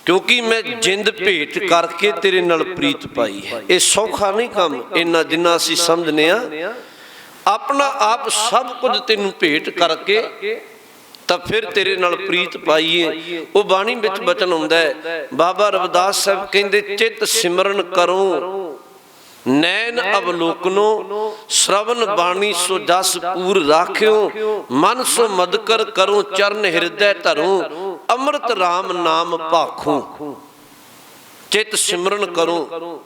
ਕਿਉਂਕਿ ਮੈਂ ਜਿੰਦ ਭੇਟ ਕਰਕੇ ਤੇਰੇ ਨਾਲ ਪ੍ਰੀਤ ਪਾਈ ਹੈ। ਇਹ ਸੌਖਾ ਨਹੀਂ ਕੰਮ, ਇੰਨਾ ਜਿੰਨਾ ਅਸੀਂ ਸਮਝਨੇ ਆ। ਆਪਣਾ ਆਪ ਸਭ ਕੁਝ ਤੈਨੂੰ ਭੇਟ ਕਰਕੇ ਤਾਂ ਫਿਰ ਤੇਰੇ ਨਾਲ ਪ੍ਰੀਤ ਪਾਈਏ। ਉਹ ਬਾਣੀ ਵਿੱਚ ਬਚਨ ਹੁੰਦਾ ਹੈ, ਬਾਬਾ ਰਵਿਦਾਸ ਸਾਹਿਬ ਕਹਿੰਦੇ, ਚਿੱਤ ਸਿਮਰਨ ਕਰੋ ਨੈਣ ਅਵਲੋਕਨੋ, ਸ਼ਰਵਨ ਬਾਣੀ ਸੋ ਜਸ ਪੂਰ ਰਾਖਿਓ, ਮਨ ਸੋ ਮਦਕਰ ਕਰੋ ਚਰਨ ਹਿਰਦੈ ਧਰੋ, ਅੰਮ੍ਰਿਤ ਰਾਮ ਨਾਮ ਭਾਖੋ। ਚਿੱਤ ਸਿਮਰਨ ਕਰੋ,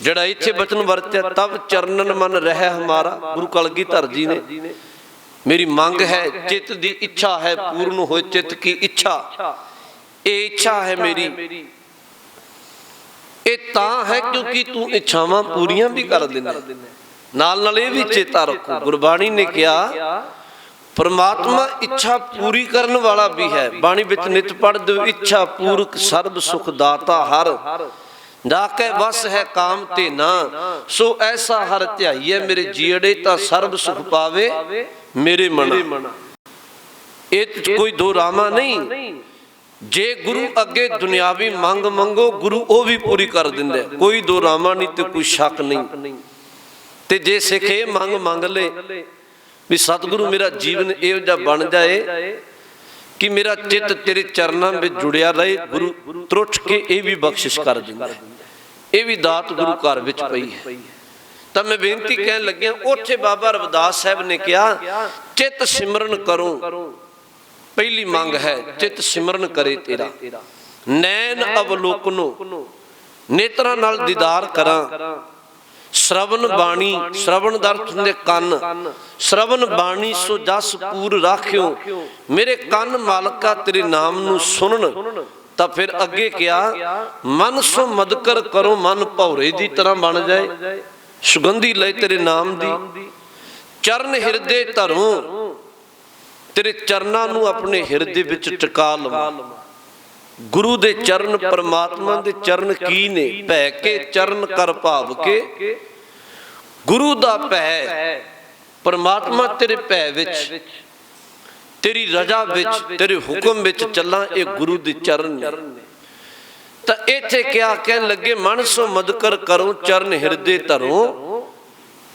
ਜਿਹੜਾ ਇੱਥੇ ਬਚਨ ਵਰਤਿਆ, ਤਬ ਚਰਨਨ ਮਨ ਰਹਿ ਹਮਾਰਾ। ਗੁਰੂ ਕਲਗੀਧਰ ਜੀ ਨੇ, ਮੇਰੀ ਮੰਗ ਹੈ, ਚਿੱਤ ਦੀ ਇੱਛਾ ਹੈ, ਪੂਰਨ ਹੋਏ ਚਿੱਤ ਕੀ ਇੱਛਾ, ਇਹ ਇੱਛਾ ਹੈ ਮੇਰੀ। ਇਹ ਤਾਂ ਹੈ ਕਿਉਂਕਿ ਤੂੰ ਇੱਛਾਵਾਂ ਪੂਰੀਆਂ ਵੀ ਕਰ ਦਿੰਦਾ। ਨਾਲ ਨਾਲ ਇਹ ਵੀ ਚੇਤਾ ਰੱਖੋ, ਗੁਰਬਾਣੀ ਨੇ ਕਿਹਾ ਪਰਮਾਤਮਾ ਇੱਛਾ ਪੂਰੀ ਕਰਨ ਵਾਲਾ ਵੀ ਹੈ। ਬਾਣੀ ਵਿੱਚ ਨਿਤ ਪੜ੍ਹਦੇ ਹੋ, ਇੱਛਾ ਪੂਰਕ ਸਰਬ ਸੁਖ ਦਾਤਾ ਹਰ, ਜਾ ਕੇ ਵਸ ਹੈ ਕਾਮ ਤੇ ਨਾ, ਸੋ ਐਸਾ ਹਰ ਧਿਆਈਏ ਮੇਰੇ ਜੀੜੇ, ਤਾਂ ਸਰਬ ਸੁਖ ਪਾਵੇ ਮੇਰੇ ਮਨ। ਇਹ ਕੋਈ ਦੋ ਰਾਮਾ ਨਹੀਂ। ਜੇ ਗੁਰੂ ਅੱਗੇ ਦੁਨਿਆਵੀ ਮੰਗ ਮੰਗੋ, ਗੁਰੂ ਉਹ ਵੀ ਪੂਰੀ ਕਰ ਦਿੰਦਾ, ਕੋਈ ਦੋ ਰਾਮਾ ਨਹੀਂ ਤੇ ਕੋਈ ਸ਼ੱਕ ਨਹੀਂ। ਤੇ ਜੇ ਸਿੱਖ ਇਹ ਮੰਗ ਲੈ ਵੀ ਸਤਿਗੁਰੂ ਮੇਰਾ ਜੀਵਨ ਇਹੋ ਜਿਹਾ ਬਣ ਜਾਏ ਕਿ ਮੇਰਾ ਚਿੱਤ ਤੇਰੇ ਚਰਨਾਂ ਵਿੱਚ ਜੁੜਿਆ ਰਹੇ, ਗੁਰੂ ਤਰੁੱਠ ਕੇ ਇਹ ਵੀ ਬਖਸ਼ਿਸ਼ ਕਰ ਦਿੰਦਾ। ਇਹ ਵੀ ਦਾਤ ਗੁਰੂ ਘਰ ਵਿੱਚ ਪਈ ਹੈ। ਤਾਂ ਮੈਂ ਬੇਨਤੀ ਕਹਿਣ ਲੱਗਿਆ, ਉੱਥੇ ਬਾਬਾ ਰਵਿਦਾਸ ਸਾਹਿਬ ਨੇ ਕਿਹਾ ਚਿੱਤ ਸਿਮਰਨ ਕਰੋ। ਪਹਿਲੀ ਮੰਗ ਹੈ ਚਿੱਤ ਸਿਮਰਨ ਕਰੇ ਤੇਰਾ, ਨੈਣ ਅਵਲੋਕਨੋ, ਨੇਤਰਾਂ ਨਾਲ ਦੀਦਾਰ ਕਰਾਂ, ਸ਼ਰਵਨ ਬਾਣੀ, ਸ਼ਰਵਨ ਦਾ ਅਰਥ ਹੁੰਦੇ ਕੰਨ, ਸ਼ਰਵਨ ਬਾਣੀ ਸੋ ਜਸ ਪੂਰ ਰਾਖਿਓ, ਮੇਰੇ ਕੰਨ ਮਾਲਕਾ ਤੇਰੇ ਨਾਮ ਨੂੰ ਸੁਣਨ। ਤਾਂ ਫਿਰ ਅੱਗੇ ਕਿਹਾ ਮਨ ਸੋ ਮਦਕਰ ਕਰੋ, ਮਨ ਭੌਰੇ ਦੀ ਤਰ੍ਹਾਂ ਬਣ ਜਾਏ, ਸੁਗੰਧੀ ਲੈ ਤੇਰੇ ਨਾਮ ਦੀ, ਚਰਨ ਹਿਰਦੇ ਧਰੋ, ਤੇਰੇ ਚਰਨਾਂ ਨੂੰ ਆਪਣੇ ਹਿਰਦੇ ਵਿੱਚ ਟਿਕਾ ਲਵਾਂ। ਗੁਰੂ ਦੇ ਚਰਨ, ਪਰਮਾਤਮਾ ਦੇ ਚਰਨ ਕੀ ਨੇ, ਭੈ ਕੇ ਚਰਨ ਕਰ ਭਾਵ ਕੇ, ਗੁਰੂ ਦਾ ਭੈ, ਪਰਮਾਤਮਾ ਤੇਰੇ ਭੈ ਵਿੱਚ, ਤੇਰੀ ਰਜ਼ਾ ਵਿੱਚ, ਤੇਰੇ ਹੁਕਮ ਵਿੱਚ ਚੱਲਾਂ, ਇਹ ਗੁਰੂ ਦੇ ਚਰਨ ਨੇ। ਤਾਂ ਇੱਥੇ ਕਿਹਾ ਕਹਿਣ ਲੱਗੇ ਮਨ ਸੋ ਮਦਕਰ ਕਰੋ ਚਰਨ ਹਿਰਦੇ ਧਰੋ,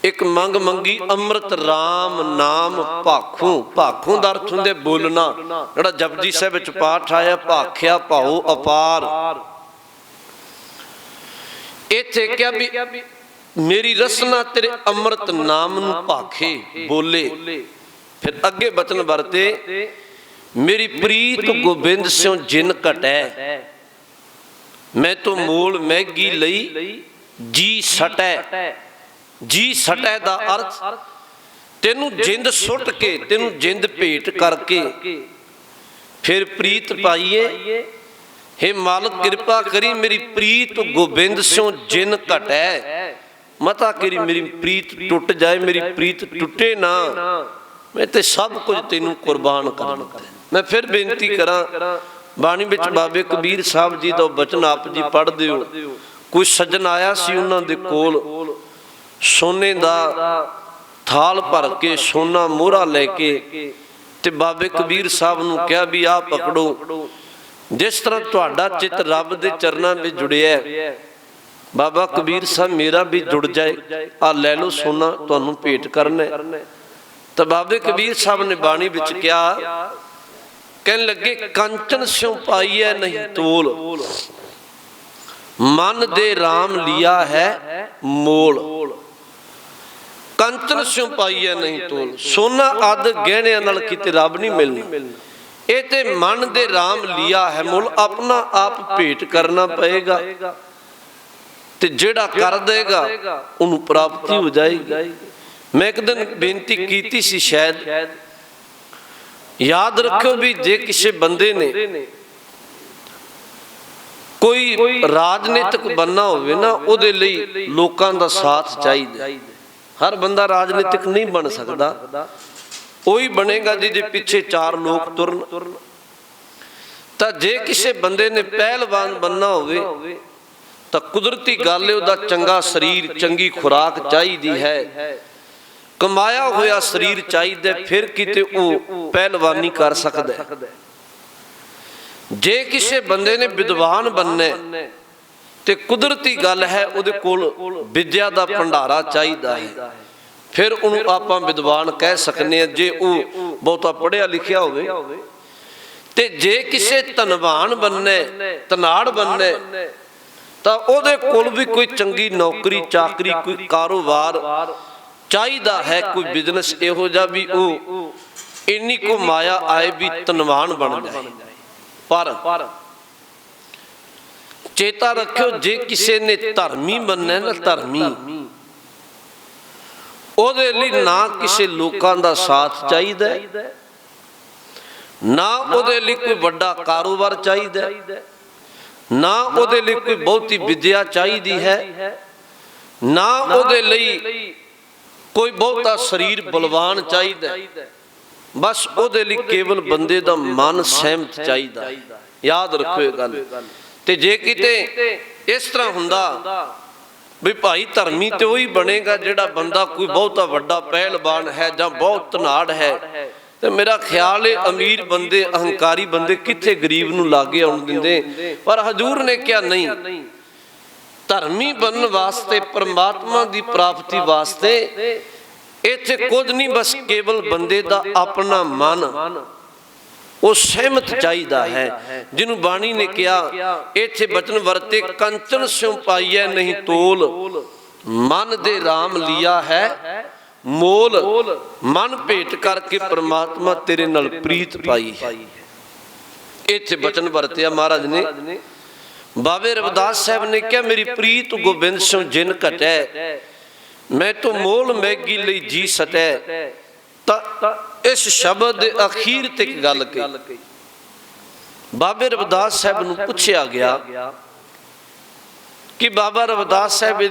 ਇੱਕ ਮੰਗ ਮੰਗੀ ਅੰਮ੍ਰਿਤ ਰਾਮ ਨਾਮ ਭਾਖੂ। ਭਾਖੂ ਦਾ ਅਰਥ ਹੁੰਦੇ ਬੋਲਣਾ, ਜਿਹੜਾ ਜਪਜੀ ਸਾਹਿਬ ਵਿੱਚ ਪਾਠ ਆਇਆ, ਭਾਖਿਆ ਭਾਉ ਅਪਾਰ। ਇੱਥੇ ਕਿਹਾ ਵੀ ਮੇਰੀ ਰਸਨਾ ਤੇਰੇ ਅੰਮ੍ਰਿਤ ਨਾਮ ਨੂੰ ਭਾਖੇ, ਬੋਲੇ। ਫਿਰ ਅੱਗੇ ਬਚਨ ਵਰਤੇ, ਮੇਰੀ ਪ੍ਰੀਤ ਗੋਬਿੰਦ ਸਿਉ ਜਿਨ ਘਟੈ, ਮੈਂ ਤੋਂ ਮੂਲ ਮੈਗੀ ਲਈ ਜੀ ਸਟੈ। ਜੀ ਸਟੈ ਦਾ ਅਰਥ ਤੈਨੂੰ ਜਿੰਦ ਸੁੱਟ ਕੇ, ਤੈਨੂੰ ਜਿੰਦ ਭੇਟ ਕਰਕੇ ਫਿਰ ਪ੍ਰੀਤ ਪਾਈਏ। ਹੇ ਮਾਲਕ ਕਿਰਪਾ ਕਰੀ ਮੇਰੀ ਪ੍ਰੀਤ ਗੋਬਿੰਦ ਸਿਉ ਜਿਨ ਘਟੈ, ਮਤਾ ਕਰੀ ਮੇਰੀ ਪ੍ਰੀਤ ਟੁੱਟ ਜਾਏ, ਮੇਰੀ ਪ੍ਰੀਤ ਟੁੱਟੇ ਨਾ, ਮੈਂ ਤੇ ਸਭ ਕੁਝ ਤੈਨੂੰ ਕੁਰਬਾਨ ਕਰ ਦਿੱਤਾ। ਮੈਂ ਫਿਰ ਬੇਨਤੀ ਕਰਾਂ, ਬਾਣੀ ਵਿੱਚ ਬਾਬੇ ਕਬੀਰ ਸਾਹਿਬ ਜੀ ਦਾ ਬਚਨ ਆਪ ਜੀ ਪੜ੍ਹਦੇ ਹੋ। ਕੋਈ ਸੱਜਣ ਆਇਆ ਸੀ ਉਹਨਾਂ ਦੇ ਕੋਲ, ਸੋਨੇ ਦਾ ਥਾਲ ਭਰ ਕੇ, ਸੋਨਾ ਮੋਹਰਾ ਲੈ ਕੇ, ਤੇ ਬਾਬੇ ਕਬੀਰ ਸਾਹਿਬ ਨੂੰ ਕਿਹਾ ਵੀ ਆਹ ਪਕੜੋ, ਜਿਸ ਤਰ੍ਹਾਂ ਤੁਹਾਡਾ ਚਿੱਤ ਰੱਬ ਦੇ ਚਰਨਾਂ ਵਿੱਚ ਜੁੜਿਆ, ਬਾਬਾ ਕਬੀਰ ਸਾਹਿਬ ਮੇਰਾ ਵੀ ਜੁੜ ਜਾਏ, ਆਹ ਲੈ ਲਓ ਸੋਨਾ, ਤੁਹਾਨੂੰ ਭੇਟ ਕਰਨਾ। ਤਾਂ ਬਾਬੇ ਕਬੀਰ ਸਾਹਿਬ ਨੇ ਬਾਣੀ ਵਿੱਚ ਕਿਹਾ, ਕਹਿਣ ਲੱਗੇ ਕੰਚਨ ਸਿਉ ਪਾਈਐ ਨਹੀਂ ਤੋਲ, ਮਨ ਦੇ ਰਾਮ ਲਿਆ ਹੈ ਮੋਲ। ਕੰਚਨ ਸਿਉ ਪਾਈਐ ਨਹੀਂ ਤੋਲ, ਸੋਨਾ ਆਦਿ ਗਹਿਣਿਆਂ ਨਾਲ ਕਿਤੇ ਰੱਬ ਨਹੀਂ ਮਿਲਣਾ। ਇਹ ਤੇ ਮਨ ਦੇ ਰਾਮ ਲਿਆ ਹੈ ਮੁੱਲ, ਆਪਣਾ ਆਪ ਭੇਟ ਕਰਨਾ ਪਏਗਾ, ਤੇ ਜਿਹੜਾ ਕਰ ਦੇਗਾ ਉਹਨੂੰ ਪ੍ਰਾਪਤੀ ਹੋ ਜਾਏਗੀ। मैं एक दिन बेनती की सी, शायद याद रखो भी जे किसी बंदे ने कोई राजनीतिक बनना होवे ना, उहदे लई लोकां दा साथ चाहिए। हर बंदा राजनीतिक नहीं बन सकता, वही बनेगा जिहदे पिछे चार लोग तुरन। तां जे किसी बंदे ने पहलवान बनना होवे तां कुदरती गल है उहदा चंगा शरीर, चंगी खुराक चाहिदी है, कमाया होया शरीर चाहिए, फिर किते वो पहलवानी कर सकदा है। जे किसी बंदे ने विद्वान बनना ते कुदरती गल है उहदे कोल विद्या दा भंडारा चाहिदा है, फिर उन्होंने आपां विद्वान कह सकने हैं जे वो बहुता पढ़िया लिखिया होवे। ते जे किसी धनवान बनना, धनाड़ बनना, तां उहदे कोल भी कोई चंगी नौकरी चाकरी, कोई कारोबार चाहिदा है, कोई बिजनेस इहो जिहा भी वो इन्नी को माया आए भी धनवान बन जाए। पर चेता रखियो जे किसी ने धर्मी बनना ना, धर्मी, ओदे लई ना किसी लोकां दा साथ चाहिदा, ना ओदे लई कोई बड़ा कारोबार चाहिदा, ना ओदे लई कोई बहुती विद्या चाहिदी है, ना ओदे लई कोई बहुता शरीर बलवान चाहिए। बस ओदे लई केवल बंदे दा मन सहमत चाहिए। याद रखो ये गल। ते जे किते इस तरह हुंदा भी भाई धर्मी तो वही बनेगा जिहड़ा बंदा कोई बहुता वड्डा पहलवान है जां बहुत धनाड़ है, तो मेरा ख्याल है अमीर बंदे, अहंकारी बंदे किथे गरीब नूं लागे आउण दिंदे। पर हजूर ने क्या नहीं, धर्मी बनने वास्ते, परमात्मा की प्राप्ति वास्ते इत्थे कुछ नहीं, बस केवल बंदे दा अपना मन वो सहमत चाहिदा है। जिन्हों बाणी ने कहा, इत्थे बचन वरते कंचन स्यों पाइए नहीं तोल, मन दे राम लिया है मोल, मन भेंट करके परमात्मा तेरे नाल प्रीत पाई है। इत्थे बचन वरतिया महाराज ने। बाबे रविदास साहब ने क्या, मेरी प्रीत गोबिंद सिंह जिन घटै, मैं तो मोल मैगी लई जी सटै। इस शब्द अखीर तक गल कही। बाबे रविदास साहब नूं पुछया गया कि बाबा रविदास साहब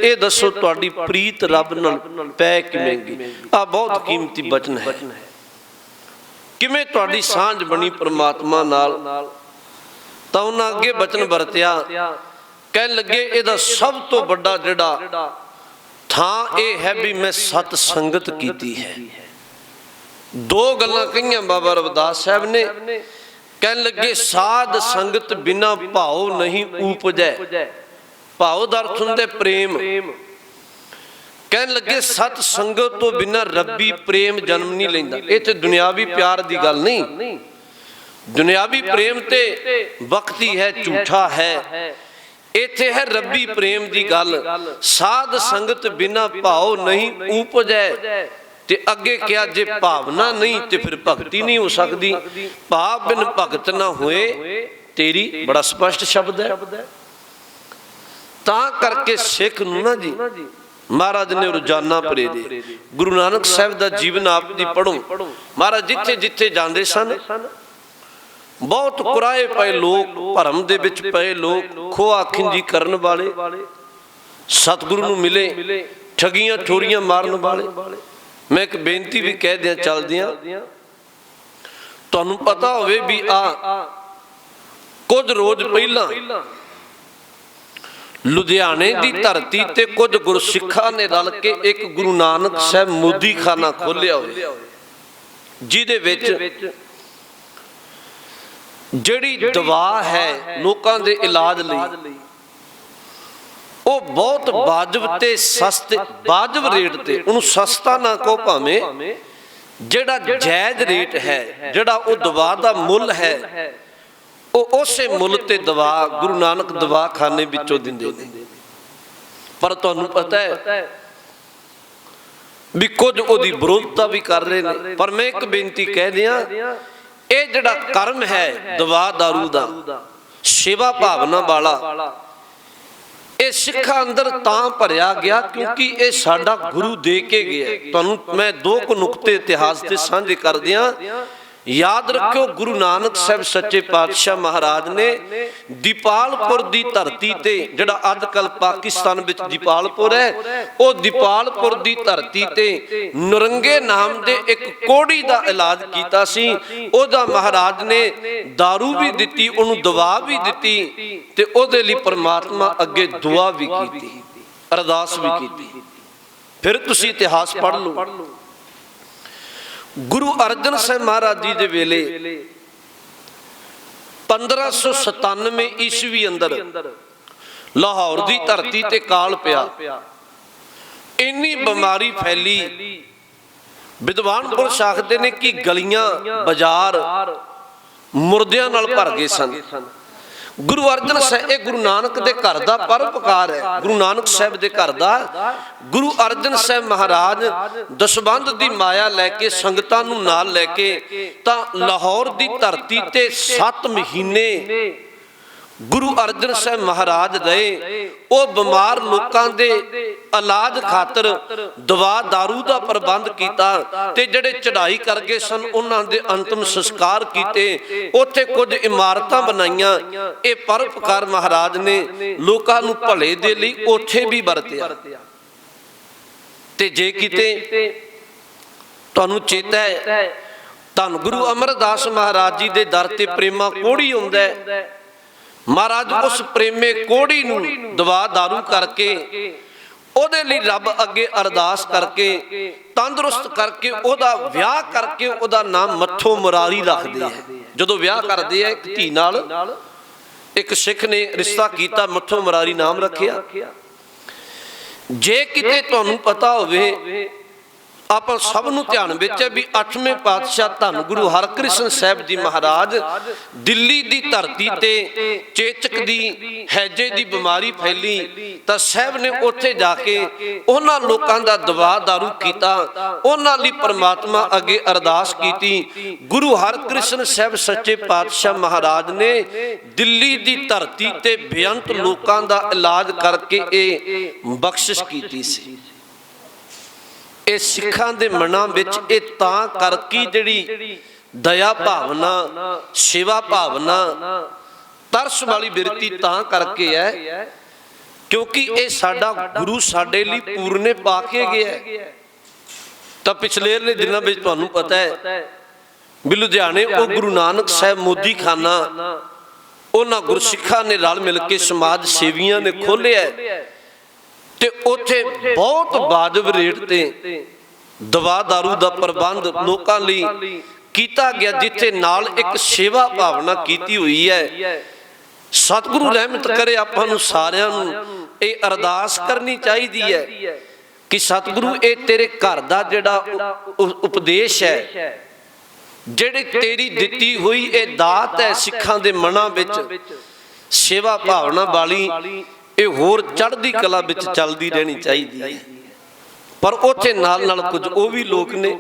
ये दसो तुहाडी प्रीत रब नाल पै किवेंगी। आ बहुत कीमती बचन है। किवें तुहाडी सांझ बनी परमात्मा नाल? तो उन्हें अगे बचन वरत्या, कह लगे इहदा सब तो बड़ा जिहड़ा थां ये है भी मैं सत संगत कीती है। दो गल्लां कहियां बाबा रविदास साहब ने। कह लगे साध संगत बिना भाव नहीं उपजै। भाव दा अर्थ हुंदा प्रेम। कह लगे सत संगत तो बिना रब्बी प्रेम जन्म नहीं लैंदा। ये तो दुनियावी प्यार दी गल नहीं, दुनियावी प्रेम ते वक्ती है, झूठा है। इत्थे है रब्बी प्रेम दी गल। साध संगत बिना भाव नहीं उपजै। ते अगे क्या, जे भावना नहीं ते फिर भगती नहीं हो सकती। भाव बिन भगत ना होए तेरी, बड़ा स्पष्ट शब्द है। तां करके सिख नूं ना जी महाराज ने रोजाना प्रेरे। गुरु नानक साहब दा जीवन आप जी पढ़ो। महाराज जिथे जिथे जांदे सन बहुत कुराए पे लोग, भरम दे विच पे लोग, खोआ खिंजी करन वाले, सतगुरु नूं मिले, ठगियां ठोरियां मारन वाले। मैं एक बेनती भी कह दिया चल दिया, तुहानूं पता होवे भी आ कुछ रोज पहला लुधियाने की धरती ते कुछ गुरसिखा ने रल के एक गुरु नानक साहब मोदी खाना खोलिया होवे, जिहदे विच जिहड़ी दवा है लोकां दे इलाज लई वो बहुत वाजिब ते सस्ते, वाजिब रेट ते, उन्होंने सस्ता ना कहो भावें, जिहड़ा जायज रेट है, जिहड़ा वो दवा दा मुल है, वो उसे मुल ते दवा गुरु नानक दवाखाने विचों दिंदे ने। पर तुहानूं पता है भी कुछ उहदी विरोधता भी कर रहे ने। पर मैं एक बेनती कह दियां, ये जिहड़ा कर्म है दवा दारू दा, सेवा भावना वाला, ਇਹ ਸਿੱਖਾਂ ਅੰਦਰ ਤਾਂ ਭਰਿਆ ਗਿਆ ਕਿਉਂਕਿ ਇਹ ਸਾਡਾ ਗੁਰੂ ਦੇ ਕੇ ਗਿਆ। ਤੁਹਾਨੂੰ ਮੈਂ ਦੋ ਕੁ ਨੁਕਤੇ ਇਤਿਹਾਸ ਤੇ ਸਾਂਝੇ ਕਰ ਦਿਆਂ। याद रखो, गुरु नानक साहब सच्चे पातशाह महाराज ने दीपालपुर दी धरती ते, जिहड़ा अजकल पाकिस्तान विच दीपालपुर है, वो दीपालपुर दी धरती ते नरंगे नाम दे एक कोड़ी दा इलाज कीता सी। ओदा महाराज ने दारू भी दिती, उहनूं दवा भी दिती ते ओदे लई परमात्मा अगे दुआ भी कीती, अरदास भी कीती। फिर तुसीं इतिहास पढ़ लो। गुरु अर्जन साहब महाराज जी दे वेले 1597 ईस्वी अंदर लाहौर दी धरती ते काल पिया। इन्नी बीमारी फैली, विद्वान पुरुष आखदे ने कि गलियां बाजार मुर्दियां नाल भर गए सन। गुरु अर्जन साहब, ये गुरु नानक दे घर दा परोपकार है, गुरु नानक साहब दे घर दा। गुरु अर्जन साहब महाराज दसबंध दी माया लैके संगतां नूं नाल लैके तां लाहौर दी धरती ते 7 महीने गुरु अर्जन साहब महाराज रहे। वो बीमार लोकां दे इलाज खातर दवा दारू दा प्रबंध कीता ते जिहड़े चढ़ाई कर गए सन उन्हां दे अंतिम संस्कार कीते। उत्थे कुछ इमारतां बनाईयां। ये परोपकार महाराज ने लोकां नूं भले दे लई उत्थे भी वरतिया। ते जे किते तुहानूं चेता है, धन गुरु अमरदास महाराज जी दे दर ते प्रेमा कोड़ी हुंदा है। महाराज उस प्रेमे कोड़ी नूं दवा दारू करके ओदे लई रब अगे अरदास करके तंदुरुस्त करके ओदा विआह करके ओदा नाम मत्थो मुरारी रखदे है। जदों विआह करदे है, एक धी नाल एक सिख ने रिश्ता कीता, मत्थो मुरारी नाम रखिया। जे किते तुहानूं पता होवे, ਆਪਾਂ ਸਭ ਨੂੰ ਧਿਆਨ ਵਿੱਚ ਹੈ ਵੀ 8ਵੇਂ ਪਾਤਸ਼ਾਹ ਧੰਨ ਗੁਰੂ ਹਰਕ੍ਰਿਸ਼ਨ ਸਾਹਿਬ ਜੀ ਮਹਾਰਾਜ ਦਿੱਲੀ ਦੀ ਧਰਤੀ ਤੇ ਚੇਚਕ ਦੀ ਹੈਜੇ ਦੀ ਬਿਮਾਰੀ ਫੈਲੀ ਤਾਂ ਸਾਹਿਬ ਨੇ ਉੱਥੇ ਜਾ ਕੇ ਉਹਨਾਂ ਲੋਕਾਂ ਦਾ ਦਵਾ ਦਾਰੂ ਕੀਤਾ, ਉਹਨਾਂ ਲਈ ਪਰਮਾਤਮਾ ਅੱਗੇ ਅਰਦਾਸ ਕੀਤੀ। ਗੁਰੂ ਹਰਕ੍ਰਿਸ਼ਨ ਸਾਹਿਬ ਸੱਚੇ ਪਾਤਸ਼ਾਹ ਮਹਾਰਾਜ ਨੇ ਦਿੱਲੀ ਦੀ ਧਰਤੀ ਤੇ ਬੇਅੰਤ ਲੋਕਾਂ ਦਾ ਇਲਾਜ ਕਰਕੇ ਇਹ ਬਖਸ਼ਿਸ਼ ਕੀਤੀ ਸੀ। ਇਹ ਸਿੱਖਾਂ ਦੇ ਮਨਾਂ ਵਿੱਚ ਇਹ ਤਾਂ ਕਰਕੀ ਜਿਹੜੀ ਦਇਆ ਭਾਵਨਾ, ਸੇਵਾ ਭਾਵਨਾ, ਤਰਸ ਵਾਲੀ ਬਿਰਤੀ ਤਾਂ ਕਰਕੇ ਹੈ ਕਿਉਂਕਿ ਇਹ ਸਾਡਾ ਗੁਰੂ ਸਾਡੇ ਲਈ ਪੂਰਨੇ ਪਾ ਕੇ ਗਿਆ। ਤਾਂ ਪਿਛਲੇ ਦਿਨਾਂ ਵਿੱਚ ਤੁਹਾਨੂੰ ਪਤਾ ਹੈ ਵੀ ਲੁਧਿਆਣੇ ਉਹ ਗੁਰੂ ਨਾਨਕ ਸਾਹਿਬ ਮੋਦੀ ਖਾਨਾ ਉਹਨਾਂ ਗੁਰਸਿੱਖਾਂ ਨੇ ਰਲ ਮਿਲ ਕੇ ਸਮਾਜ ਸੇਵੀਆਂ ਨੇ ਖੋਲ੍ਹਿਆ ਤੇ ਉੱਥੇ ਬਹੁਤ ਵਾਜਬ ਰੇਟ ਤੇ ਦਵਾ ਦਾਰੂ ਦਾ ਪ੍ਰਬੰਧ ਲੋਕਾਂ ਲਈ ਕੀਤਾ ਗਿਆ, ਜਿੱਥੇ ਨਾਲ ਇੱਕ ਸੇਵਾ ਭਾਵਨਾ ਕੀਤੀ ਹੋਈ ਹੈ। ਸਤਿਗੁਰੂ ਰਹਿਮਤ ਕਰੇ ਆਪਾਂ ਨੂੰ ਸਾਰਿਆਂ ਨੂੰ ਇਹ ਅਰਦਾਸ ਕਰਨੀ ਚਾਹੀਦੀ ਹੈ ਕਿ ਸਤਿਗੁਰੂ ਇਹ ਤੇਰੇ ਘਰ ਦਾ ਜਿਹੜਾ ਉਪਦੇਸ਼ ਹੈ, ਜਿਹੜੀ ਤੇਰੀ ਦਿੱਤੀ ਹੋਈ ਇਹ ਦਾਤ ਹੈ ਸਿੱਖਾਂ ਦੇ ਮਨਾਂ ਵਿੱਚ ਸੇਵਾ ਭਾਵਨਾ ਵਾਲੀ, ਇਹ ਹੋਰ ਚੜ੍ਹਦੀ ਕਲਾ ਵਿੱਚ ਚੱਲਦੀ ਰਹਿਣੀ ਚਾਹੀਦੀ ਹੈ। ਪਰ ਉੱਥੇ ਨਾਲ ਨਾਲ ਕੁਝ ਉਹ ਵੀ ਲੋਕ ਨੇ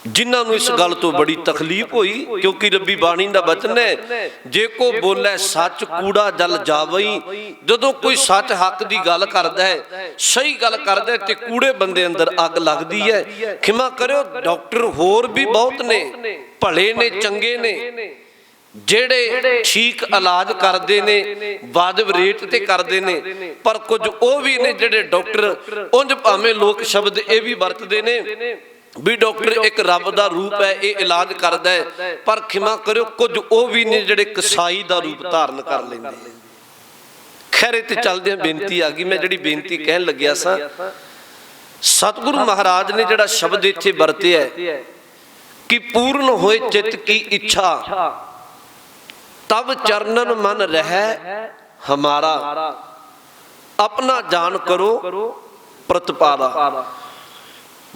ਜਿਨ੍ਹਾਂ ਨੂੰ ਇਸ ਗੱਲ ਤੋਂ ਬੜੀ ਤਕਲੀਫ ਹੋਈ, ਕਿਉਂਕਿ ਰੱਬੀ ਬਾਣੀ ਦਾ ਬਚਨ ਹੈ, ਜੇ ਕੋ ਬੋਲੇ ਸੱਚ ਕੂੜਾ ਜਲ ਜਾਵਈ। ਜਦੋਂ ਕੋਈ ਸੱਚ ਹੱਕ ਦੀ ਗੱਲ ਕਰਦਾ ਹੈ, ਸਹੀ ਗੱਲ ਕਰਦਾ ਤੇ ਕੂੜੇ ਬੰਦੇ ਅੰਦਰ ਅੱਗ ਲੱਗਦੀ ਹੈ। ਖਿਮਾ ਕਰਿਓ, ਡਾਕਟਰ ਹੋਰ ਵੀ ਬਹੁਤ ਨੇ, ਭਲੇ ਨੇ, ਚੰਗੇ ਨੇ, ਜਿਹੜੇ ਠੀਕ ਇਲਾਜ ਕਰਦੇ ਨੇ, ਵਾਜਬ ਰੇਟ ਤੇ ਕਰਦੇ ਨੇ। ਪਰ ਕੁਝ ਉਹ ਵੀ ਨੇ ਜਿਹੜੇ ਡਾਕਟਰ ਉਂਝ ਭਾਵੇਂ ਲੋਕ ਸ਼ਬਦ ਇਹ ਵੀ ਵਰਤਦੇ ਨੇ ਵੀ ਡਾਕਟਰ ਇੱਕ ਰੱਬ ਦਾ ਰੂਪ ਹੈ, ਇਹ ਇਲਾਜ ਕਰਦਾ ਹੈ, ਪਰ ਖਿਮਾ ਕਰਿਓ ਕੁਝ ਉਹ ਵੀ ਨੇ ਜਿਹੜੇ ਕਸਾਈ ਦਾ ਰੂਪ ਧਾਰਨ ਕਰ ਲੈਂਦੇ। ਖੈਰ ਤੇ ਚੱਲਦਿਆਂ ਬੇਨਤੀ ਆ ਗਈ, ਮੈਂ ਜਿਹੜੀ ਬੇਨਤੀ ਕਹਿਣ ਲੱਗਿਆ ਸਾਂ, ਸਤਿਗੁਰੂ ਮਹਾਰਾਜ ਨੇ ਜਿਹੜਾ ਸ਼ਬਦ ਇੱਥੇ ਵਰਤਿਆ ਕਿ ਪੂਰਨ ਹੋਏ ਚਿੱਤ ਕੀ ਇੱਛਾ तब चरणन मन रहे हमारा, अपना जान करो प्रतिपाला।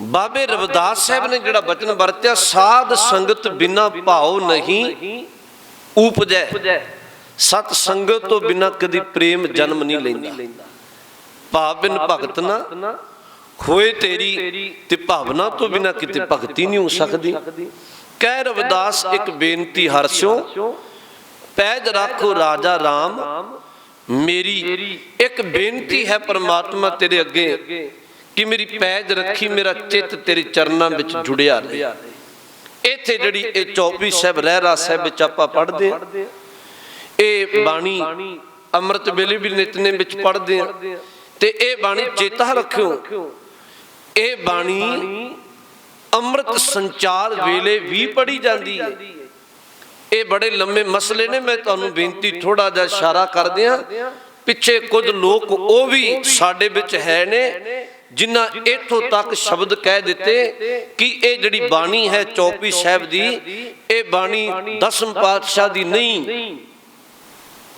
बाबे रविदास साहब ने जिहड़ा वचन वरत्या, साध संगत बिना भाव नहीं उपजै। सत संगत तो बिना कदी प्रेम जन्म नहीं लैंदा। भाव बिन भगत ना होए तेरी, ते भावना तो बिना किते भगती नहीं हो सकती। कह रविदास एक बेनती हरस्यों, पैज राखो राजा राम, मेरी एक बेनती है परमात्मा तेरे अगे कि मेरी पैज रखी, मेरा चित तेरे चरनां विच जुड़िया रहे। इत्थे जिहड़ी ये चौपई साहिब रहरास साहिब विच आपां पढ़दे आ, ये बाणी अमृत वेले भी नितनेम विच पढ़दे आ ते ये बाणी चेता रखियो, ये बाणी अमृत संचार वेले भी पढ़ी जाती है। ये बड़े लंबे मसले ने, मैं तुहानूं बेनती थोड़ा जिहा इशारा कर दियां। पिछे कुछ लोग वो भी साडे विच है ने जिन्हां इत्थों तक शब्द कह दिते कि ये जिहड़ी बाणी है चौपई साहिब दी, ये बाणी दसम पातशाह दी नहीं।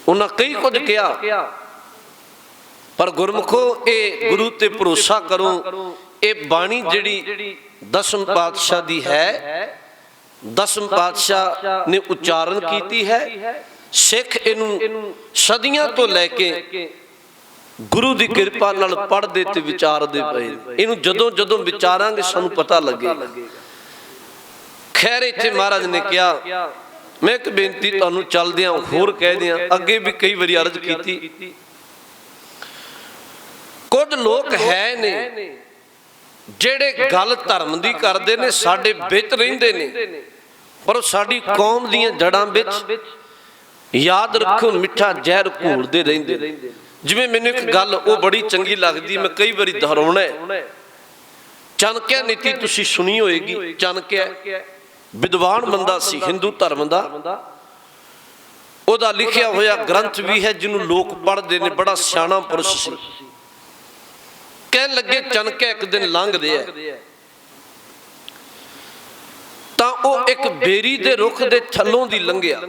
उन्हां कई कुछ कहा, पर गुरमुखो ये गुरु ते भरोसा करो, ये बाणी जिहड़ी दसम पातशाह दी है, दसम पातशाह ने उच्चारण कीती है। सिख इनू सदियां तो लैके गुरु की कृपा नाल पढ़दे ते विचारदे पए। इनू जदों जदों विचारांगे सानू पता लगेगा। खैर इत्थे महाराज ने कहा, मैं एक बेनती तुहानू चलदियां होर कह दियां, अगे भी कई बारी अर्ज कीती। कुछ लोग है ने जेड़े गल धर्म दी करदे ने, साडे विच रहिंदे ने, पर साडी कौम दीयां जड़ां विच याद रखो मिठा जहर घोलदे रहिंदे। जिवें मैनूं एक गल वो बड़ी चंगी लगदी, मैं कई बारी दोहराउणा है। चाणक्य नीति तुसीं सुनी होएगी। चाणक्य विद्वान बंदा सी, हिंदू धर्म दा, ओहदा लिखिया होया ग्रंथ भी है जिन्हों लोग पढ़ते ने। बड़ा सियाणा पुरुष सी। कहन लगे चाणक्य एक दिन लंघदे आ तां ओह एक बेरी दे रुख दे थल्लों दी लंघिया।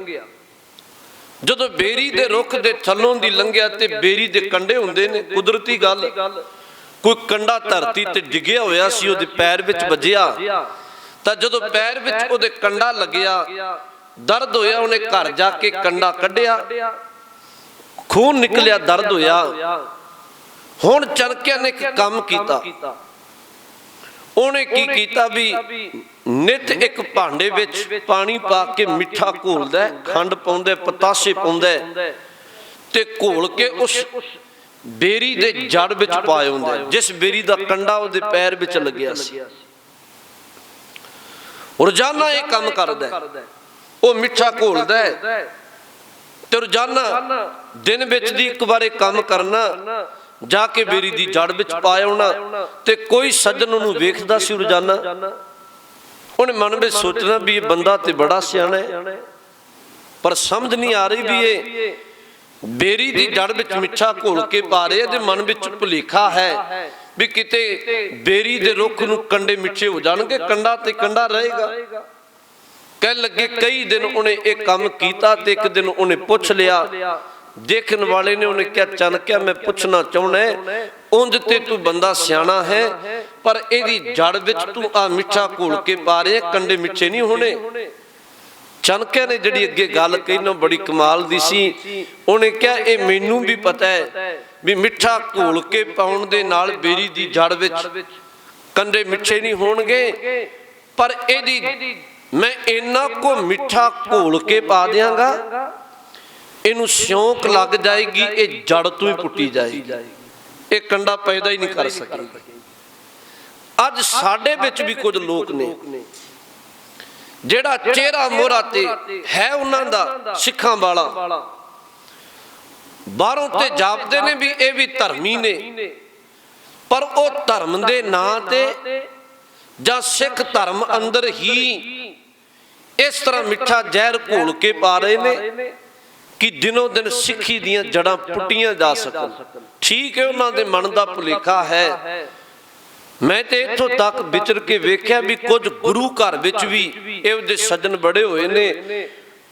जदों बेरी दे रुख दे थल्लों दी लंघिया ते बेरी दे कंडे हुंदे ने, कुदरती गल, कोई कंडा धरती ते डिग्गिया होया सी, ओहदे पैर विच वजिया। तां जदों पैर विच ओहदे कंडा लग्गिया, दर्द होया, उहने घर जाके कंडा कढिया, खून निकलिया, दर्द होया। हुण चाणक्य ने एक काम कीता। उहने की कीता भी नित एक भांडे विच पानी पा के मिठा घोलदा, खंड पाउंदा, पतासे पाउंदा ते घोल के उस बेरी दे जड़ विच पा आउंदा, जिस बेरी दा कंडा उहदे पैर विच लग्गिया सी। रोजाना ये काम करदा, वो मिठा घोलदा ते रोजाना दिन विच दी एक बार काम करना, जाके बेरी दी जड़ विच पा आउणा ते कोई सज्जन उहनूं वेखदा सी रोजाना। उहने मन में सोचना भी ये बंदा ते बड़ा सियाणा है, पर समझ नहीं आ रही भी ये बेरी दी जड़ विच मिठा घोल के पा रहे। ते मन विच भुलेखा है भी किते बेरी दे रुख नूं कंडे मिठे हो जाणगे, कंडा ते कंडा रहेगा। कह लगे कई दिन उन्हें एक काम कीता ते एक दिन उन्हें पुछ लिया। देखने वाले ने उन्हें क्या, चाणक्य मैं पूछना चाहना है, उंज ते तू बंदा सियाणा है, पर इहदी जड़ विच तू आ मिठा घोल के पा रहे, कंडे मिठे नहीं होने। चाणक्य ने जिहड़ी अगे गल कही ना बड़ी कमाल दी सी। उन्हें क्या, ये मैनू भी पता है भी मिठा घोल के पाउण दे नाल बेरी दी जड़ विच कंडे मिठे नहीं होणगे, पर इहदी मैं इन्ना को मिठा घोल के पा दियांगा, इनू सियोंक लग जाएगी, ये जड़ तो ही पुट्टी जाएगी, ये कंडा पैदा ही नहीं कर सकेगी। अज साडे विच भी कुछ लोग ने जेड़ा चेहरा मोहरा ते है उन्हां दा सिखां वाला, बाहरों ते जापदे ने भी ये भी धर्मी ने, पर वो धर्म दे नां ते जां सिख धर्म अंदर ही इस तरह मिठा जहर घोल के पा रहे ने कि दिनों दिन सिखी दियां जड़ां पुट्टियां जा सकन। ठीक है, उन्हां दे मन दा भुलेखा है। मैं तो इत्थों तक विचर के वेख्या भी कुछ गुरु घर विच भी इहो जे सज्जन बड़े होए ने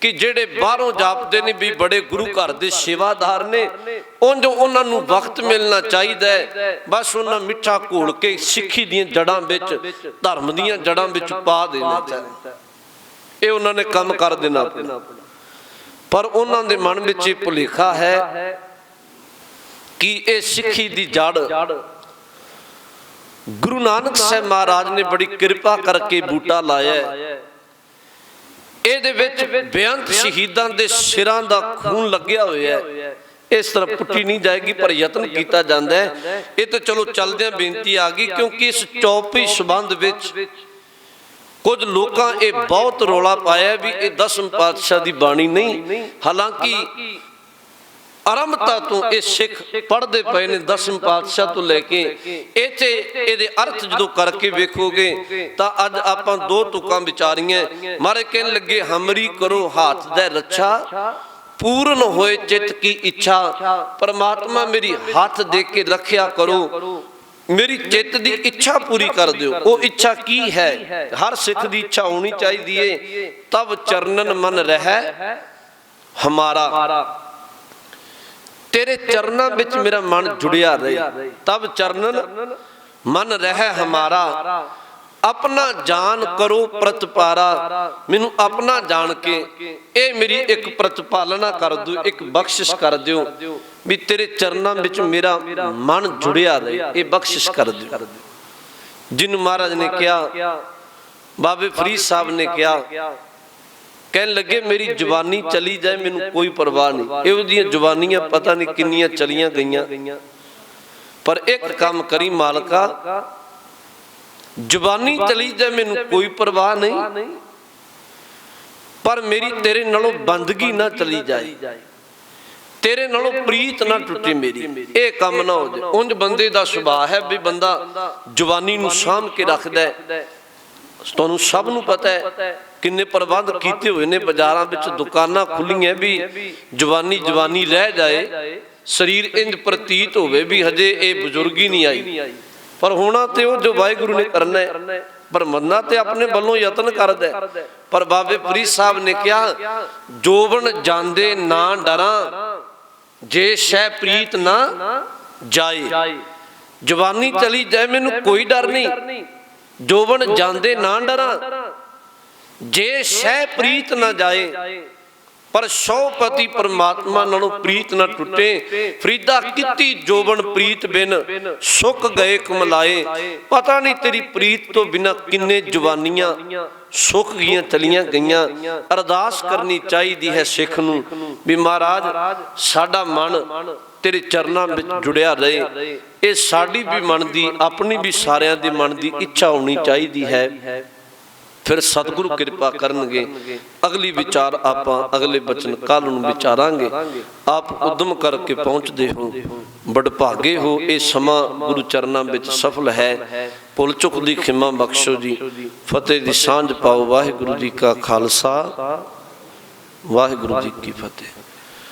कि जेड़े बाहरों जापदे ने भी बड़े गुरु घर दे सेवादार ने, उंज उन्हां नूं वक्त मिलना चाहिदा है, बस उन्हां मिठा घोल के सिखी दियां जड़ां विच, धर्म दियां जड़ां विच पा देना चाहिदा। ये उन्हां ने काम कर देना, पर उन्हां दे मन विच भुलेखा है कि ये सिखी दी जड़ गुरु नानक साहब महाराज ने बड़ी कृपा करके बूटा लाया है। इहदे विच बेअंत शहीदां दे सिरां दा खून लग्या होया है। इस तरह पुट्टी नहीं जाएगी, पर यत्न किया जाता है। ये तो चलो चलदे बेनती आ गई, क्योंकि इस चौपी संबंध विच कुछ लोगों ये बहुत रौला पाया भी ये 10वें पातशाह की बाणी नहीं। हालांकि आरंभता तो ये सिख पढ़ते पे ने 10वें पातशाह तो लैके इत्थे इहदे अर्थ जो करके वेखोगे तो अज आपां दो तुकां विचारियां। मारे कहन लगे हमरी करो हाथ दे रक्षा, पूर्ण होए चित की इच्छा। परमात्मा मेरी हाथ दे के रखिया करो, मेरी चित की इच्छा पूरी कर दो। वो इच्छा की है? हर सिख की इच्छा होनी चाहिए, तब चरणन मन रह हमारा। तेरे चरणों विच मेरा मन जुड़िया रहे, तब चरणन मन रह हमारा। अपना जान करो प्रतिपारा, मैनू अपना जान के ए मेरी एक प्रतिपालना कर दो, एक बख्शिश कर दो भी तेरे चरणों विच मेरा मन जुड़िया रहे, ये बख्शिश कर दो। जिन्हों महाराज ने कहा, बाबे फरीद साहब ने कहा, कहन लगे मेरी जवानी चली जाए मैनू कोई परवाह नहीं। इहो जिहियां जवानियां पता नहीं किन्नियां चलियां गईयां, पर एक काम करी मालका, जवानी चली जाए मैनू कोई परवाह नहीं, पर मेरी तेरे नालों बंदगी ना चली जाए, तेरे नालों प्रीत ना टुटे मेरी, ये काम ना हो जाए। उंज बंदे दा सुभाव है भी बंदा जवानी नू साम के रखदा है। तुहानू सब नू पता है किन्ने प्रबंध किए हुए ने, बाजारां विच दुकानां खुलियां भी जवानी जवानी रह जाए, शरीर इंज प्रतीत होवे भी हजे ये बुजुर्गी नहीं आई। पर होना तो जो वाहिगुरु ने करना है, पर मरना तो अपने वालों यत्न करदा है। पर बाबे फरीद साहब ने कहा, जोबन जांदे ना डरा, जे शै प्रीत ना जाए। जवानी चली जाए मैनू कोई डर नहीं, जोबन जांदे ना डरा, जे शै प्रीत ना जाए। पर सौ पति परमात्मा नालों प्रीत ना टुटे। फरीदा किती जोबन प्रीत बिन सुक गए कमलाए। पता नहीं तेरी प्रीत तो बिना किन्ने जवानियां सुख गईयां चलियां गईयां। अरदास करनी चाहिए है सिख नूं भी महाराज साडा मन तेरे चरणों में जुड़िया रहे। ये साडी भी मन की, अपनी भी सारियां दे मन की इच्छा होनी चाहिए है। फिर सतगुरु कृपा करनगे। अगली विचार आप अगले बचन कल नूं विचारांगे। आप उद्यम करके पहुँचते हो, बड़भागे हो। ये समा गुरु चरणों में सफल है। भुल चुक दी खिमा बख्शो जी। फतेह दी सांझ पाओ। वाहिगुरु जी का खालसा, वाहिगुरु जी की फतेह।